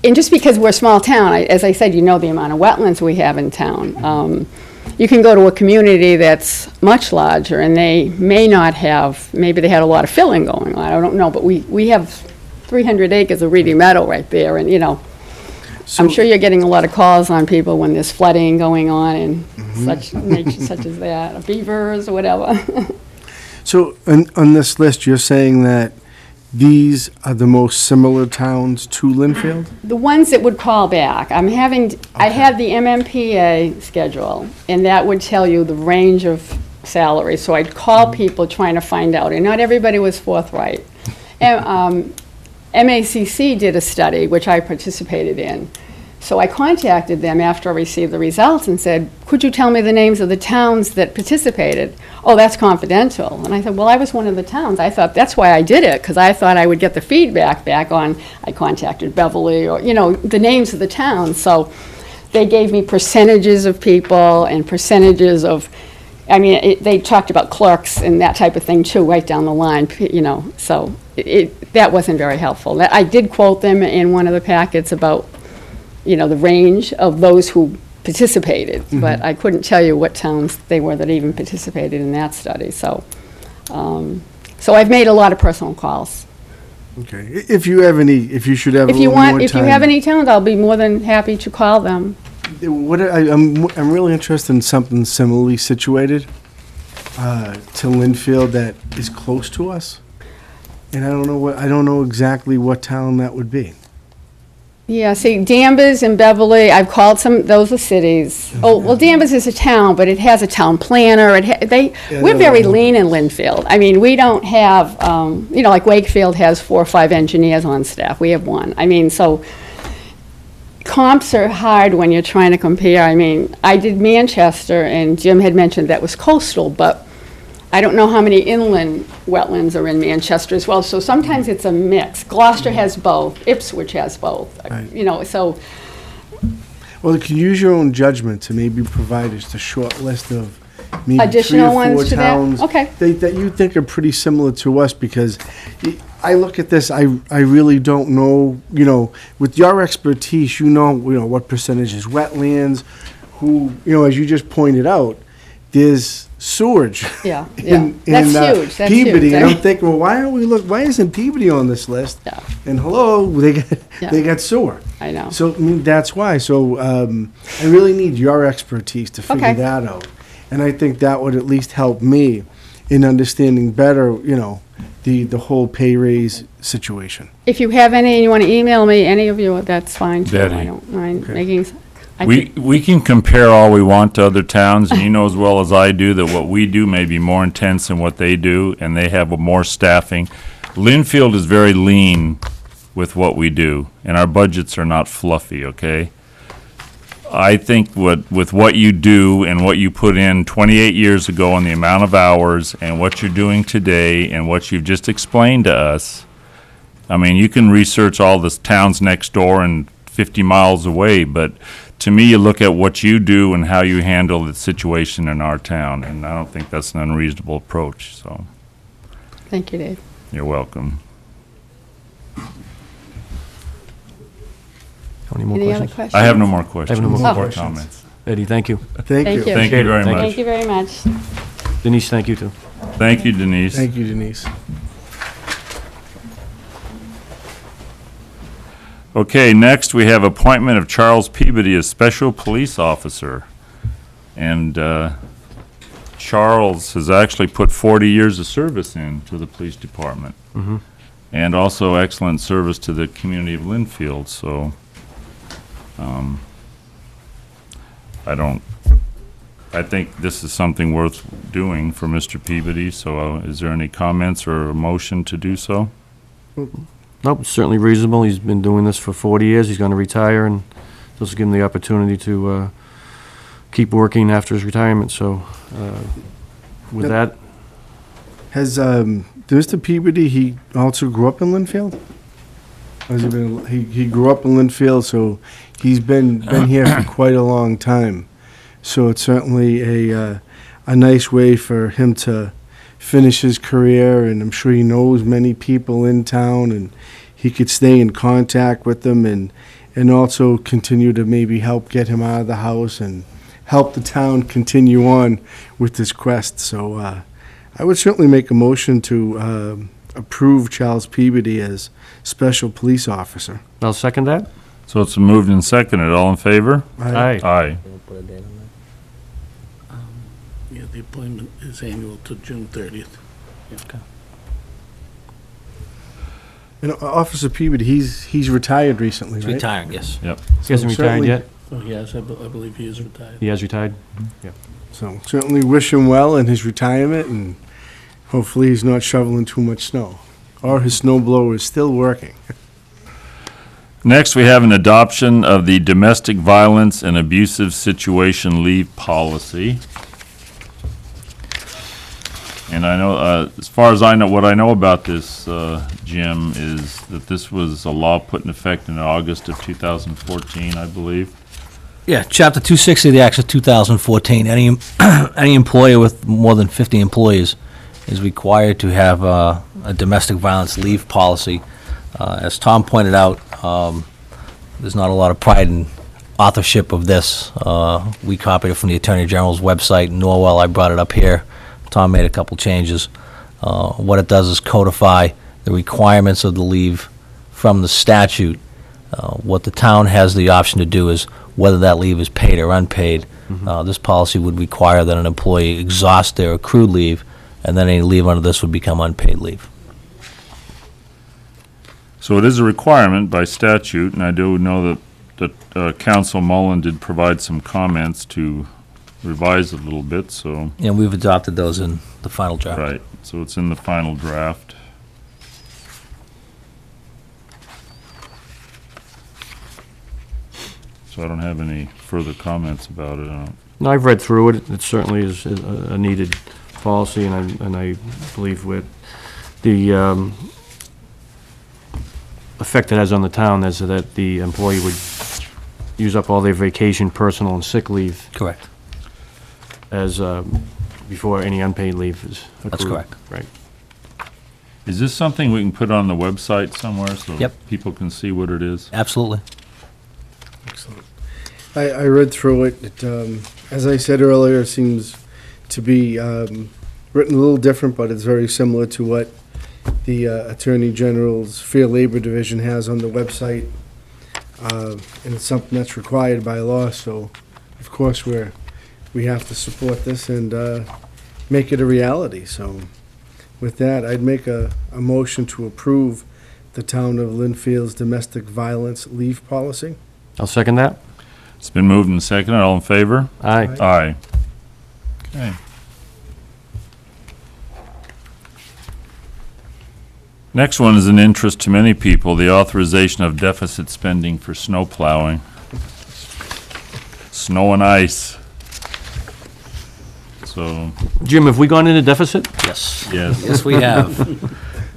And just because we're a small town, as I said, the amount of wetlands we have in town. You can go to a community that's much larger, and they may not have, maybe they had a lot of filling going on, I don't know, but we have 300 acres of reedy meadow right there, and, I'm sure you're getting a lot of calls on people when there's flooding going on and such as that, beavers or whatever. So on this list, you're saying that these are the most similar towns to Lynnfield? The ones that would call back, I have the MMPA schedule, and that would tell you the range of salaries. So I'd call people trying to find out, and not everybody was forthright. And MACC did a study, which I participated in. So I contacted them after I received the results and said, could you tell me the names of the towns that participated? Oh, that's confidential. And I said, well, I was one of the towns. I thought that's why I did it, because I thought I would get the feedback back on, I contacted Beverly, or, the names of the towns. So they gave me percentages of people and percentages of, they talked about clerks and that type of thing too, right down the line, so that wasn't very helpful. I did quote them in one of the packets about, the range of those who participated, but I couldn't tell you what towns they were that even participated in that study. So, so I've made a lot of personal calls. Okay. If you have any, if you should have a If you little more want, if you time- have any towns, I'll be more than happy to call them. I'm really interested in something similarly situated to Lynnfield that is close to us, and I don't know exactly what town that would be. Yeah, see, Danvers and Beverly, I've called those are cities. Oh, well, Danvers is a town, but it has a town planner. We're very lean in Lynnfield. I mean, we don't have, like Wakefield has 4 or 5 engineers on staff. We have 1. So comps are hard when you're trying to compare. I did Manchester, and Jim had mentioned that was coastal, but I don't know how many inland wetlands are in Manchester as well, so sometimes it's a mix. Gloucester has both, Ipswich has both, Right. So. Well, you can use your own judgment to maybe provide just a short list of maybe Additional 3 or 4 ones to that? towns Okay. that you think are pretty similar to us, because I look at this, I really don't know, with your expertise, what percentage is wetlands, as you just pointed out, there's sewage. Yeah, in that's huge, that's Peabody, huge. and I'm thinking, well, why isn't Peabody on this list? Yeah. And hello, they got sewer. I know. So that's why. So I really need your expertise to figure Okay. that out, and I think that would at least help me in understanding better, the whole pay raise situation. If you have any and you want to email me, any of you, that's fine too. Betty. I don't mind making, We can compare all we want to other towns, and you know as well as I do that what we do may be more intense than what they do, and they have more staffing. Lynnfield is very lean with what we do, and our budgets are not fluffy, okay? I think with what you do and what you put in 28 years ago and the amount of hours and what you're doing today and what you've just explained to us, I mean, you can research all the towns next door and 50 miles away, but to me, you look at what you do and how you handle the situation in our town, and I don't think that's an unreasonable approach, so thank you, Dave. you're welcome. Any more Any other questions? questions? I have no more questions. no more or questions. comments. Eddie, thank you. Thank you. Thank you very much. Thank you very much. Denise, thank you too. Thank you, Denise. Thank you, Denise. Okay, next we have appointment of Charles Peabody as Special Police Officer. And Charles has actually put 40 years of service into the police department. And also excellent service to the community of Lynnfield, so I think this is something worth doing for Mr. Peabody, so is there any comments or a motion to do so? Nope, it's certainly reasonable. He's been doing this for 40 years. He's going to retire, and this will give him the opportunity to keep working after his retirement. So with that, Has Mr. Peabody, he also grew up in Lynnfield? Or has he been, he grew up in Lynnfield, so he's been here for quite a long time. So it's certainly a nice way for him to finish his career, and I'm sure he knows many people in town, and he could stay in contact with them and also continue to maybe help get him out of the house and help the town continue on with his quest. So I would certainly make a motion to approve Charles Peabody as Special Police Officer. I'll second that. So it's moved and seconded. All in favor? Aye. Aye. Yeah, the appointment is annual to June 30th. And Officer Peabody, he's retired recently, He's right? retiring, yes. Yep. He hasn't retired certainly- yet? Oh, yes, I believe he is retired. He has retired? So certainly wish him well in his retirement, and hopefully he's not shoveling too much snow. Or his snow blower is still working. Next, we have an adoption of the Domestic Violence and Abusive Situation Leave Policy. And I know, as far as I know, what I know about this, Jim, is that this was a law put in effect in August of 2014, I believe. Yeah, Chapter 260 of the Acts of 2014, any employer with more than 50 employees is required to have a domestic violence leave policy. As Tom pointed out, there's not a lot of pride in authorship of this. We copied it from the Attorney General's website in Norwell. I brought it up here. Tom made a couple changes. What it does is codify the requirements of the leave from the statute. What the town has the option to do is whether that leave is paid or unpaid. This policy would require that an employee exhaust their accrued leave, and then any leave under this would become unpaid leave. So it is a requirement by statute, and I do know that Council Mullen did provide some comments to revise it a little bit, so, And we've adopted those in the final draft. right, so it's in the final draft. So I don't have any further comments about it. No, I've read through it. It certainly is a needed policy, and I believe with the effect it has on the town is that the employee would use up all their vacation, personal, and sick leave Correct. as before any unpaid leave is accrued. That's correct. Right. Is this something we can put on the website somewhere so Yep. people can see what it is? Absolutely. Excellent. I read through it. As I said earlier, it seems to be written a little different, but it's very similar to what the Attorney General's Fair Labor Division has on the website. And it's something that's required by law, so of course we have to support this and make it a reality. So With that, I'd make a motion to approve the town of Lynnfield's domestic violence leave policy. I'll second that. It's been moved and seconded. All in favor? Aye. Aye. Okay. Next one is an interest to many people, the authorization of deficit spending for snow plowing. Snow and ice. So, Jim, have we gone into deficit? Yes. yes, Yes, we have.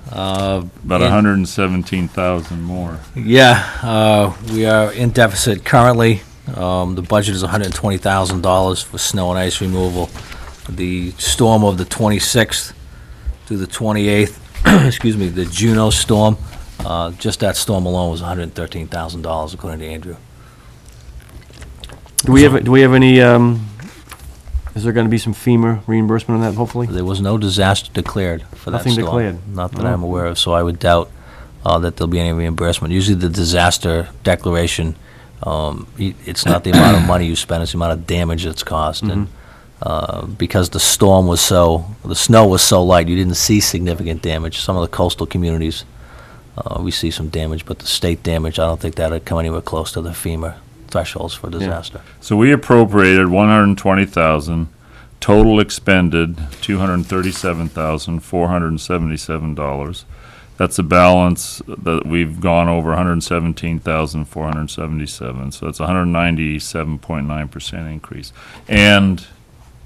about and- 117,000 more. Yeah, we are in deficit currently. The budget is $120,000 for snow and ice removal. The storm of the 26th through the 28th, excuse me, the Juno storm, just that storm alone was $113,000 according to Andrew. Do we have any, is there gonna be some FEMA reimbursement on that, hopefully? There was no disaster declared for that Nothing storm. declared? Not that Oh. I'm aware of, so I would doubt that there'll be any reimbursement. Usually the disaster declaration, it's not the amount of money you spend, it's the amount of damage that's caused. And because the snow was so light, you didn't see significant damage. Some of the coastal communities, we see some damage, but the state damage, I don't think that'd come anywhere close to the FEMA thresholds for disaster. So we appropriated 120,000, total expended $237,477. That's a balance that we've gone over 117,477. So it's a 197.9% increase. And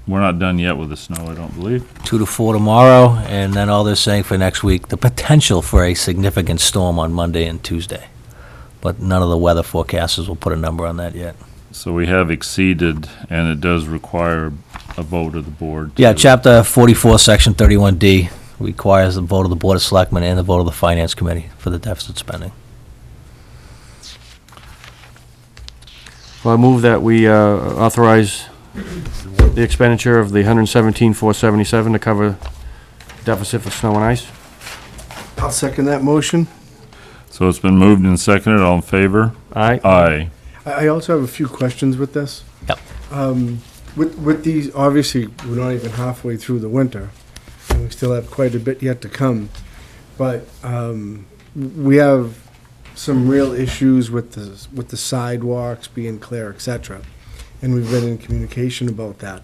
we're not done yet with the snow, I don't believe. 2 to 4 tomorrow, and then all they're saying for next week, the potential for a significant storm on Monday and Tuesday. But none of the weather forecasters will put a number on that yet. So we have exceeded, and it does require a vote of the board. Yeah, to- Chapter 44, Section 31D requires the vote of the Board of Selectmen and the vote of the Finance Committee for the deficit spending. Well, I move that we authorize the expenditure of the $117,477 to cover deficit for snow and ice. I'll second that motion. So it's been moved and seconded. All in favor? Aye. Aye. I also have a few questions with this. Yep. With these, obviously, we're not even halfway through the winter, and we still have quite a bit yet to come. But we have some real issues with the sidewalks being clear, et cetera, and we've been in communication about that.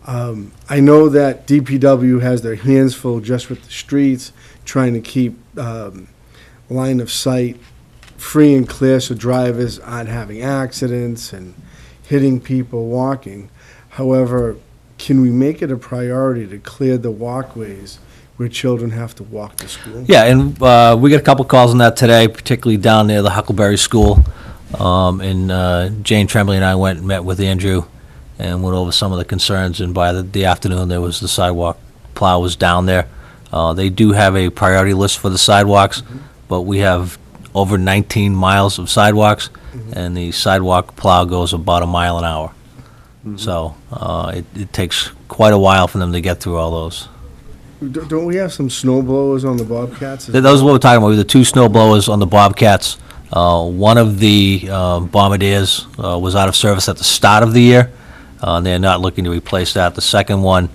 I know that DPW has their hands full just with the streets, trying to keep line of sight free and clear so drivers aren't having accidents and hitting people walking. However, can we make it a priority to clear the walkways where children have to walk to school? Yeah, and we got a couple calls on that today, particularly down near the Huckleberry School. And Jane Tremblay and I went and met with Andrew and went over some of the concerns, and by the afternoon, there was the sidewalk plow was down there. They do have a priority list for the sidewalks, but we have over 19 miles of sidewalks, and the sidewalk plow goes about a mile an hour. So it takes quite a while for them to get through all those. Don't we have some snow blowers on the Bobcats? Those are what we're talking about. We have the 2 snow blowers on the Bobcats. One of the Bombardiers was out of service at the start of the year. They're not looking to replace that. The second one,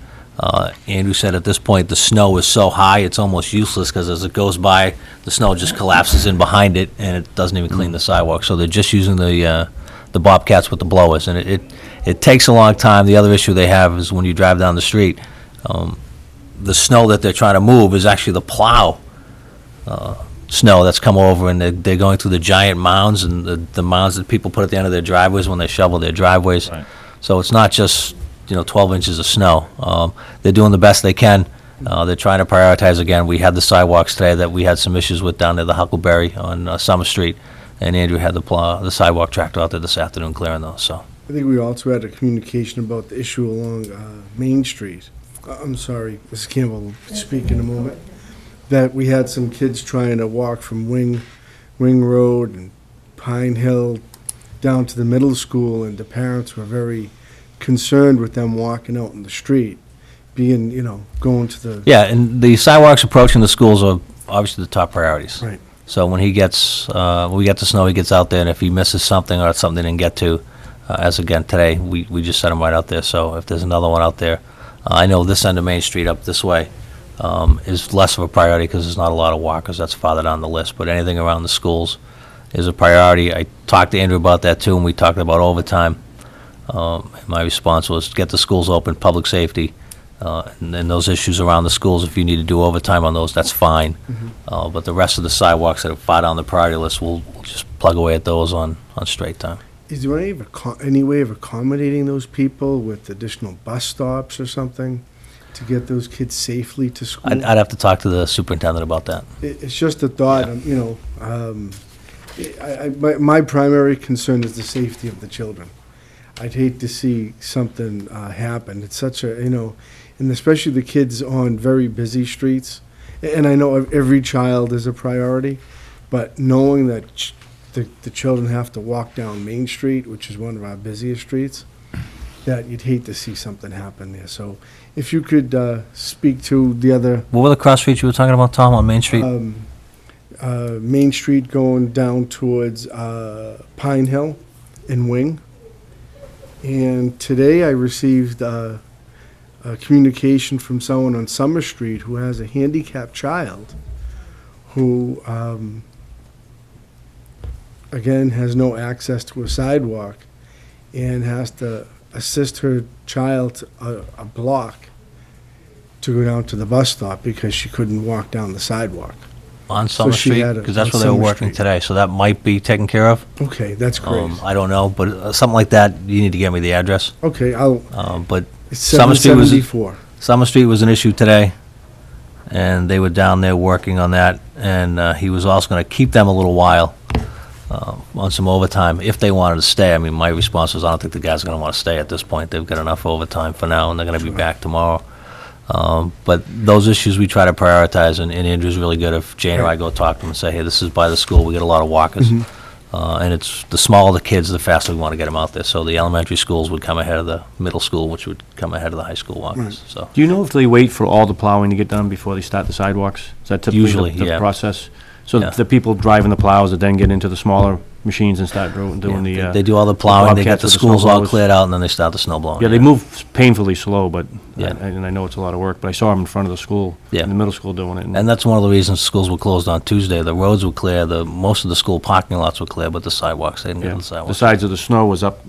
Andrew said at this point, the snow is so high, it's almost useless, because as it goes by, the snow just collapses in behind it, and it doesn't even clean the sidewalk. So they're just using the Bobcats with the blowers, and it takes a long time. The other issue they have is when you drive down the street, the snow that they're trying to move is actually the plow snow that's come over, and they're going through the giant mounds, and the mounds that people put at the end of their driveways when they shovel their driveways. Right. So it's not just 12 inches of snow. They're doing the best they can. They're trying to prioritize again. We had the sidewalks today that we had some issues with down near the Huckleberry on Summer Street, and Andrew had the sidewalk tractor out there this afternoon clearing those. So I think we also had a communication about the issue along Main Street. I'm sorry, Mrs. Campbell, will speak in a moment. That we had some kids trying to walk from Wing Road and Pine Hill down to the middle school, and the parents were very concerned with them walking out in the street, being, going to the... yeah, and the sidewalks approaching the schools are obviously the top priorities. Right. So when we get the snow, he gets out there, and if he misses something or it's something they didn't get to, as again today, we just set him right out there. So if there's another one out there, I know this end of Main Street up this way, is less of a priority because there's not a lot of walkers. That's farther down the list. But anything around the schools is a priority. I talked to Andrew about that too, and we talked about overtime. My response was get the schools open, public safety, and then those issues around the schools, if you need to do overtime on those, that's fine. But the rest of the sidewalks that are far down the priority list, we'll just plug away at those on straight time. Is there any way of accommodating those people with additional bus stops or something to get those kids safely to school? I'd have to talk to the superintendent about that. It's just a thought, my primary concern is the safety of the children. I'd hate to see something happen. It's such a, and especially the kids on very busy streets. And I know every child is a priority, but knowing that the children have to walk down Main Street, which is one of our busiest streets, that you'd hate to see something happen there. So if you could speak to the other... What were the cross streets you were talking about, Tom, on Main Street? Main Street going down towards Pine Hill and Wing. And today I received a communication from someone on Summer Street who has a handicapped child who, again, has no access to a sidewalk and has to assist her child a block to go down to the bus stop because she couldn't walk down the sidewalk. On Summer Street? Because that's where they were working today, so that might be taken care of. Okay, that's great. I don't know, but something like that, you need to get me the address. Okay, But it's Summer Street was 774. Summer Street was an issue today, and they were down there working on that, and he was also going to keep them a little while on some overtime if they wanted to stay. I mean, my response was, I don't think the guys are going to want to stay at this point. They've got enough overtime for now, and they're going to be back tomorrow. But those issues we try to prioritize, and Andrew's really good. If Jane or I go talk to them and say, hey, this is by the school, we get a lot of walkers. And it's the smaller the kids, the faster we want to get them out there. So the elementary schools would come ahead of the middle school, which would come ahead of the high school walkers. So Do you know if they wait for all the plowing to get done before they start the sidewalks? Is that typically Usually, the yeah. process? So Yeah. the people driving the plows that then get into the smaller machines and start doing yeah, the... they do all the plowing, they get bobcats the with the schools all snowblowers. cleared out, and then they start the snow blowing. Yeah, they move painfully slow, but, Yeah. and I know it's a lot of work, but I saw them in front of the school, Yeah. in the middle school doing it. And that's one of the reasons schools were closed on Tuesday. The roads were clear, most of the school parking lots were clear, but the sidewalks, they didn't get Yeah. to the The sidewalks. sides of the snow was up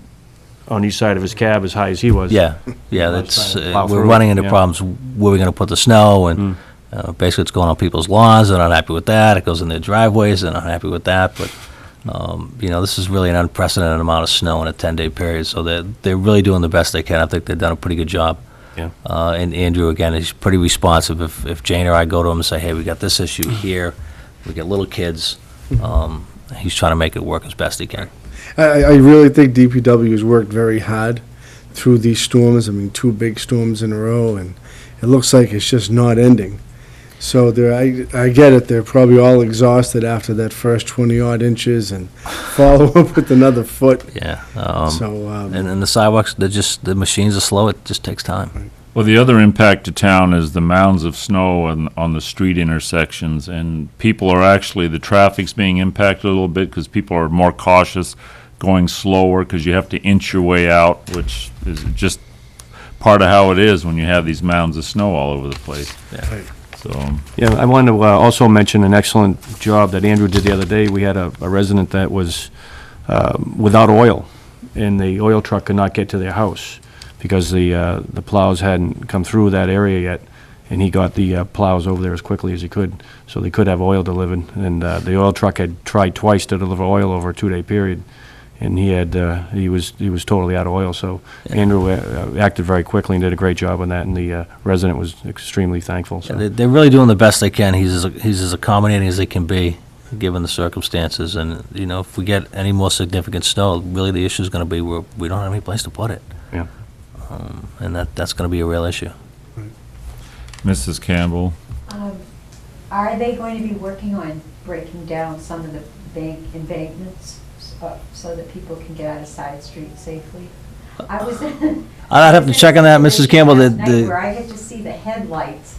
on each side of his cab as high as he was. Yeah, yeah, I was that's, trying to plow we're through it, running into yeah. problems where we're gonna put the snow, and basically it's going on people's lawns, they're not happy with that, it goes in their driveways, they're not happy with that, but, this is really an unprecedented amount of snow in a 10-day period, so they're really doing the best they can. I think they've done a pretty good job. Yeah. And Andrew, again, is pretty responsive. If Jane or I go to him and say, hey, we got this issue here, we got little kids, he's trying to make it work as best he can. I really think DPW has worked very hard through these storms. I mean, 2 big storms in a row, and it looks like it's just not ending. So I get it, they're probably all exhausted after that first 20-odd inches and follow up with another foot. Yeah. And the sidewalks, the machines are slow, it just takes time. Well, the other impact to town is the mounds of snow on the street intersections, and the traffic's being impacted a little bit because people are more cautious, going slower because you have to inch your way out, which is just part of how it is when you have these mounds of snow all over the place. Yeah. So, Yeah, I wanted to also mention an excellent job that Andrew did the other day. We had a resident that was without oil, and the oil truck could not get to their house because the plows hadn't come through that area yet, and he got the plows over there as quickly as he could, so they could have oil delivered. And the oil truck had tried twice to deliver oil over a 2-day period, and he was totally out of oil. So Andrew acted very quickly and did a great job on that, and the resident was extremely thankful. So. Yeah, they're really doing the best they can. He's as accommodating as they can be, given the circumstances. And, if we get any more significant snow, really the issue is going to be we don't have any place to put it. Yeah. And that's going to be a real issue. Mrs. Campbell, Are they going to be working on breaking down some of the embankments so that people can get out of side streets safely? I was I'd have to check on that, Mrs. Campbell. last night where I had to see the headlights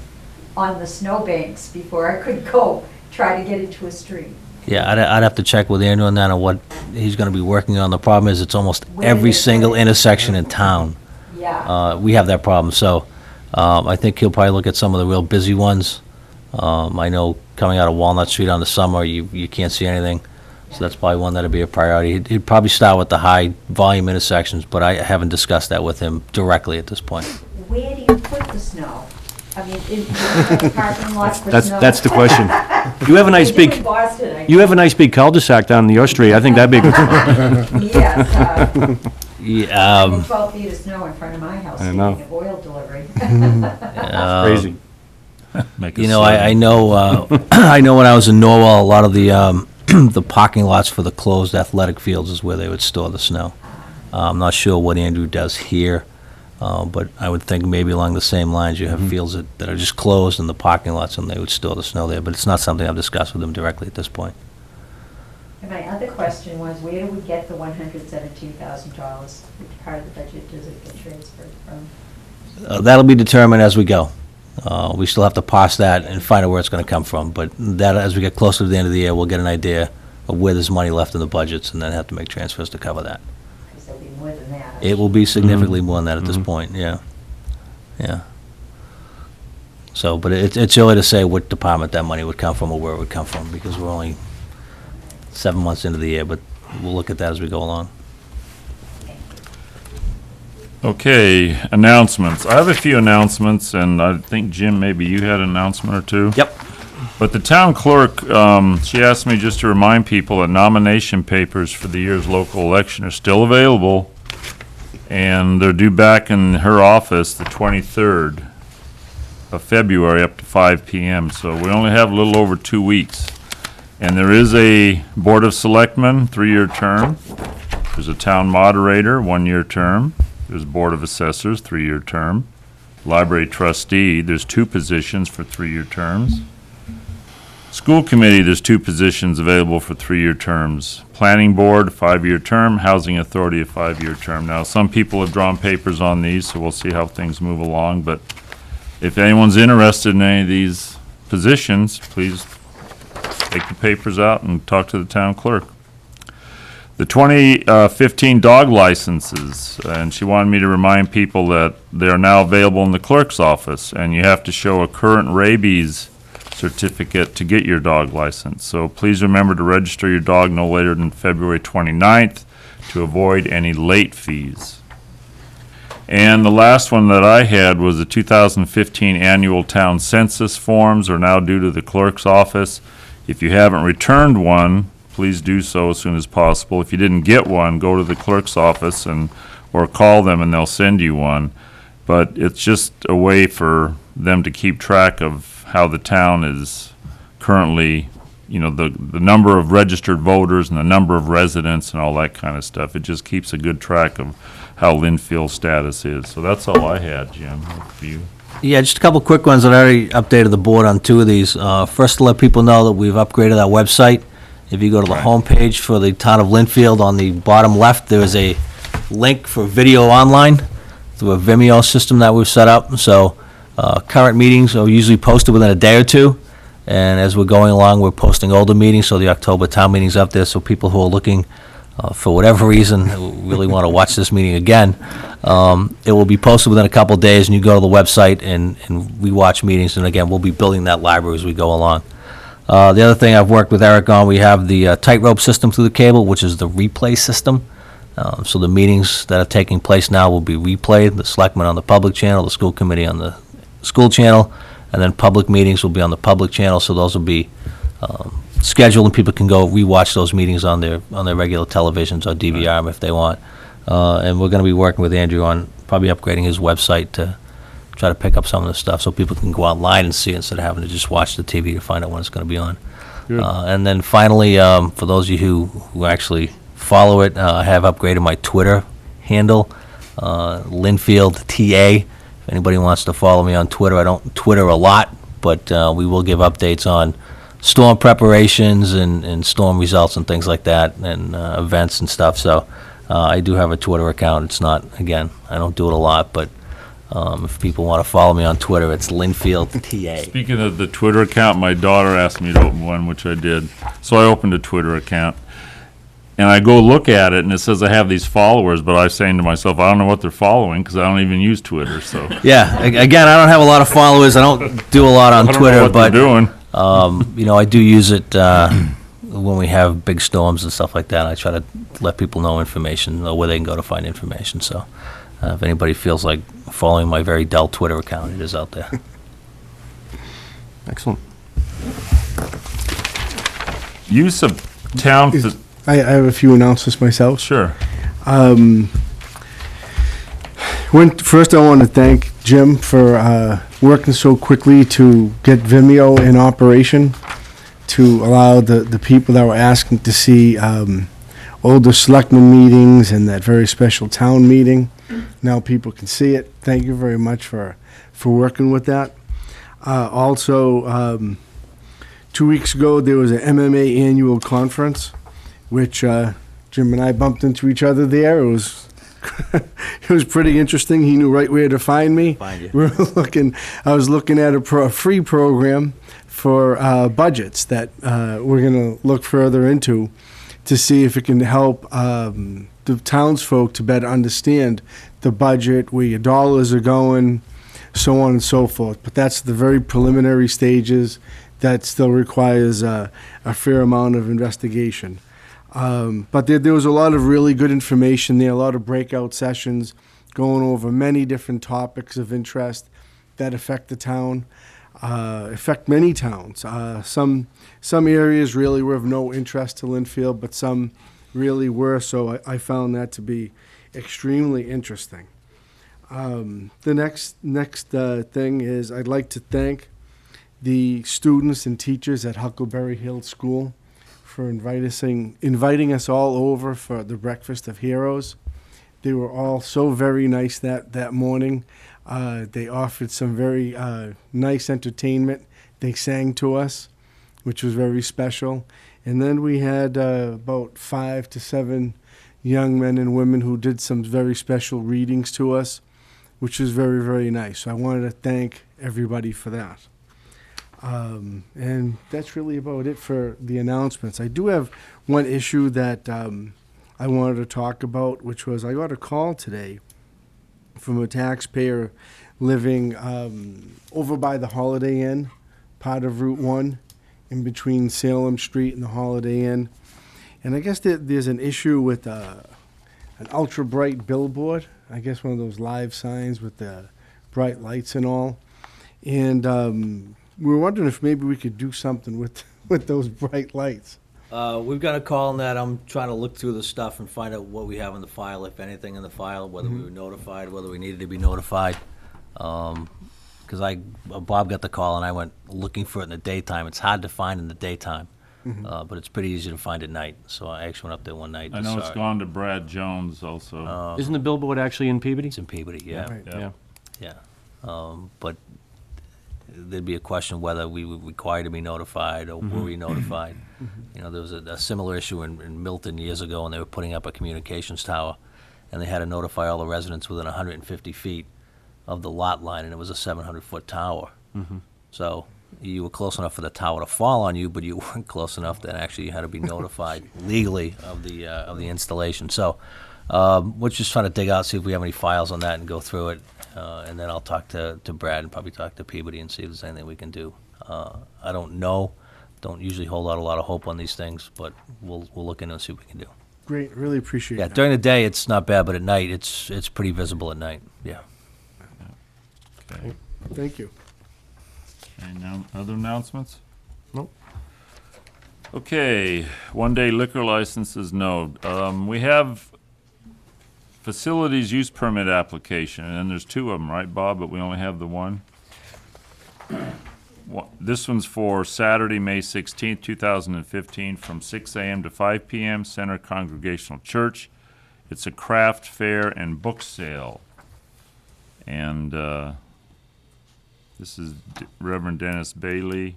on the snowbanks before I could go try to get into a street. Yeah, I'd have to check with Andrew on that, on what he's going to be working on. The problem is it's almost Where every they put single it. intersection in town. Yeah. We have that problem, so I think he'll probably look at some of the real busy ones. I know coming out of Walnut Street on the summer, you can't see anything, so that's probably one that'll be a priority. He'd probably start with the high-volume intersections, but I haven't discussed that with him directly at this point. Where do you put the snow? I mean, in the parking lot for snow? That's the question. You have a nice They do big, in Boston, I you have a nice big cul-de-sac down your street. I think that'd be a good spot. Yes, Yeah, 12 feet of snow in front of my house, I speaking know. of oil delivery. Crazy. Make a you know, I sled. know, I know when I was in Norwell, a lot of the, the parking lots for the closed athletic fields is where they would store the snow. I'm not sure what Andrew does here, but I would think maybe along the same lines, you have fields that are just closed in the parking lots, and they would store the snow there, but it's not something I've discussed with him directly at this point. And my other question was, where do we get the $117,000? Which part of the budget does it get transferred from? That'll be determined as we go. We still have to parse that and find out where it's gonna come from, but that, as we get closer to the end of the year, we'll get an idea of where there's money left in the budgets, and then have to make transfers to cover that. Because there'll be more than that. It will be significantly more than that at this point, yeah. Yeah. So, but it's early to say what department that money would come from or where it would come from, because we're only 7 months into the year, but we'll look at that as we go along. Okay, announcements. I have a few announcements, and I think, Jim, maybe you had an announcement or two? Yep. But the town clerk, she asked me just to remind people that nomination papers for the year's local election are still available, and they're due back in her office the 23rd of February up to 5 p.m., so we only have a little over 2 weeks. And there is a Board of Selectmen, 3-year term. There's a town moderator, 1-year term. There's Board of Assessors, 3-year term. Library trustee, there's 2 positions for 3-year terms. School committee, there's 2 positions available for 3-year terms. Planning board, 5-year term. Housing authority, a 5-year term. Now, some people have drawn papers on these, so we'll see how things move along. But if anyone's interested in any of these positions, please take the papers out and talk to the town clerk. The 2015 dog licenses, and she wanted me to remind people that they are now available in the clerk's office, and you have to show a current rabies certificate to get your dog license. So please remember to register your dog no later than February 29th to avoid any late fees. And the last one that I had was the 2015 annual town census forms are now due to the clerk's office. If you haven't returned one, please do so as soon as possible. If you didn't get one, go to the clerk's office or call them and they'll send you one. But it's just a way for them to keep track of how the town is currently, the number of registered voters and the number of residents and all that kind of stuff. It just keeps a good track of how Lynnfield status is. So that's all I had, Jim. For you. Yeah, just a couple quick ones. I already updated the board on 2 of these. First, to let people know that we've upgraded our website. If you go to the homepage for the town of Lynnfield, on the bottom left, there is a link for video online through a Vimeo system that we've set up. So current meetings are usually posted within a day or 2. And as we're going along, we're posting older meetings, so the October town meeting's up there, so people who are looking, for whatever reason, who really want to watch this meeting again, it will be posted within a couple of days, and you go to the website and we watch meetings. And again, we'll be building that library as we go along. The other thing I've worked with Eric on, we have the tightrope system through the cable, which is the replay system. So the meetings that are taking place now will be replayed, the selectmen on the public channel, the school committee on the school channel, and then public meetings will be on the public channel, so those will be scheduled, and people can go rewatch those meetings on their regular televisions or DVR them if they want. And we're going to be working with Andrew on probably upgrading his website to try to pick up some of the stuff so people can go online and see it instead of having to just watch the TV to find out when it's going to be on. And then finally, for those of you who actually follow it, I have upgraded my Twitter handle, Lynnfield TA. If anybody wants to follow me on Twitter, I don't Twitter a lot, but we will give updates on storm preparations and storm results and things like that, and events and stuff. So I do have a Twitter account. It's not, again, I don't do it a lot, but if people want to follow me on Twitter, it's Lynnfield TA. Speaking of the Twitter account, my daughter asked me to open one, which I did. So I opened a Twitter account. and I go look at it, and it says I have these followers, but I'm saying to myself, I don't know what they're following, because I don't even use Twitter, so. Yeah, again, I don't have a lot of followers. I don't do a lot on I don't know Twitter, what they're but doing. you know, I do use it when we have big storms and stuff like that. I try to let people know information, know where they can go to find information. So, if anybody feels like following my very dull Twitter account, it is out there. Excellent. Use of town, I have a few announcements myself. sure. First, I want to thank Jim for working so quickly to get Vimeo in operation, to allow the people that were asking to see older selectmen meetings and that very special town meeting. Now people can see it. Thank you very much for working with that. Also, 2 weeks ago, there was an MMA annual conference, which Jim and I bumped into each other there. It was it was pretty interesting. He knew right where to find me. Find you. I was looking at a free program for budgets that we're going to look further into to see if it can help the townsfolk to better understand the budget, where your dollars are going, so on and so forth. But that's the very preliminary stages. That still requires a fair amount of investigation. But there was a lot of really good information there, a lot of breakout sessions going over many different topics of interest that affect the town, affect many towns. Some areas really were of no interest to Lynnfield, but some really were, so I found that to be extremely interesting. The next thing is I'd like to thank the students and teachers at Huckleberry Hill School for inviting us all over for the Breakfast of Heroes. They were all so very nice that morning. They offered some very nice entertainment. They sang to us, which was very special. And then we had about 5 to 7 young men and women who did some very special readings to us, which was very, very nice. So I wanted to thank everybody for that. And that's really about it for the announcements. I do have one issue that I wanted to talk about, which was I got a call today from a taxpayer living over by the Holiday Inn, part of Route 1, in between Salem Street and the Holiday Inn. And I guess there's an issue with an ultra-bright billboard, I guess one of those live signs with the bright lights and all. And we were wondering if maybe we could do something with those bright lights. We've got a call on that. I'm trying to look through the stuff and find out what we have in the file, if anything in the file, whether we were notified, whether we needed to be notified. Because Bob got the call and I went looking for it in the daytime. It's hard to find in the daytime, but it's pretty easy to find at night. So I actually went up there one night. I know it's gone to Brad Jones also. Isn't the billboard actually in Peabody? It's in Peabody, yeah. Right. Yeah. But there'd be a question whether we were required to be notified or were we notified. You know, there was a similar issue in Milton years ago, and they were putting up a communications tower, and they had to notify all the residents within 150 feet of the lot line, and it was a 700-foot tower. So you were close enough for the tower to fall on you, but you weren't close enough that actually you had to be notified legally of the installation. So we're just trying to dig out, see if we have any files on that and go through it. And then I'll talk to Brad and probably talk to Peabody and see if there's anything we can do. I don't know. Don't usually hold out a lot of hope on these things, but we'll look into it and see what we can do. Great, really appreciate Yeah, that. during the day it's not bad, but at night it's pretty visible at night. Yeah. Okay. Thank you. Okay, now, other announcements? Nope. Okay, one-day liquor licenses, no. We have facilities use permit application, and there's 2 of them, right, Bob? But we only have the one. This one's for Saturday, May 16th, 2015, from 6 a.m. to 5 p.m., Center Congregational Church. It's a craft fair and book sale. And this is Reverend Dennis Bailey,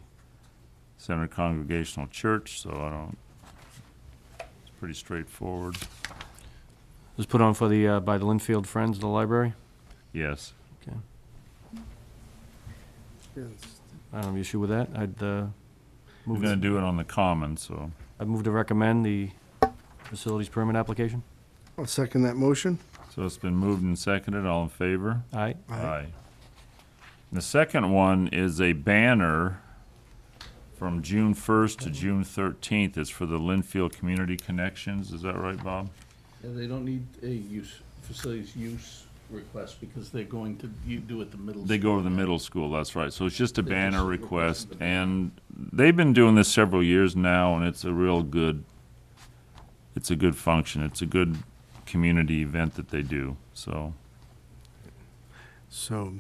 Center Congregational Church, so it's pretty straightforward. It was put on for the by the Lynnfield Friends of the Library. Yes. Okay. I don't have an issue with that. I'd We're going to do it on the common, so. I'd move to recommend the facilities permit application. I'll second that motion. So it's been moved and seconded. All in favor? Aye. Aye. The second one is a banner from June 1st to June 13th. It's for the Lynnfield Community Connections. Is that right, Bob? Yeah, they don't need a facilities use request because they're going to do it the middle school. They go to the middle school, that's right. So it's just a They banner just request, requested the and they've been doing this several years now, and it's a real good, it's a good function. It's a good community event that they do, so. So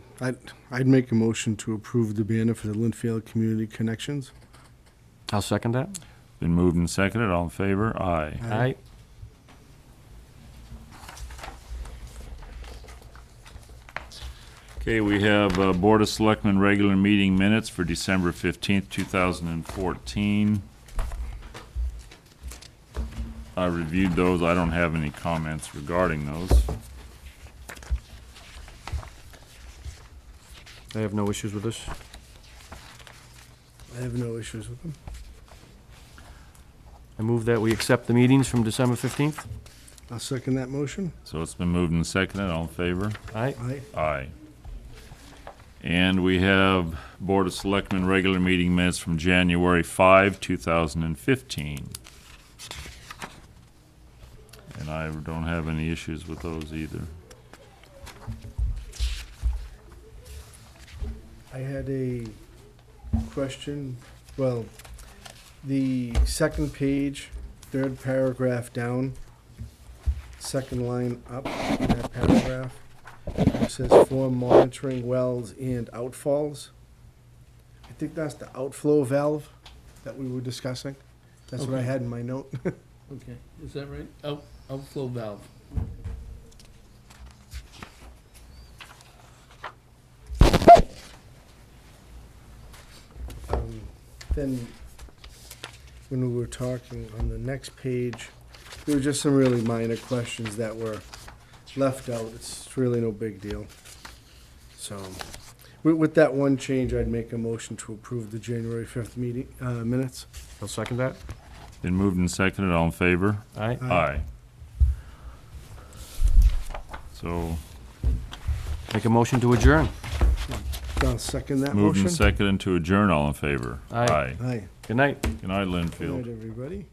I'd make a motion to approve the banner for the Lynnfield Community Connections. I'll second that. Been moved and seconded. All in favor? Aye. Aye. Okay, we have Board of Selectmen regular meeting minutes for December 15th, 2014. I reviewed those. I don't have any comments regarding those. I have no issues with this. I have no issues with them. I move that we accept the meetings from December 15th. I'll second that motion. So it's been moved and seconded. All in favor? Aye. Aye. Aye. And we have Board of Selectmen regular meeting minutes from January 5, 2015. And I don't have any issues with those either. I had a question. Well, the second page, third paragraph down, second line up in that paragraph, it says for monitoring wells and outfalls. I think that's the outflow valve that we were discussing. That's what I Okay. had in my note. Okay, is that right? Outflow valve. Then, when we were talking on the next page, there were just some really minor questions that were left out. It's really no big deal. So, with that one change, I'd make a motion to approve the January 5th meeting, minutes. I'll second that. Been moved and seconded. All in favor? Aye. Aye. So, Make a motion to adjourn. I'll second that moved motion. and seconded to adjourn. All in favor? Aye. Aye. Good night. Good night, Good night, Lynnfield. everybody.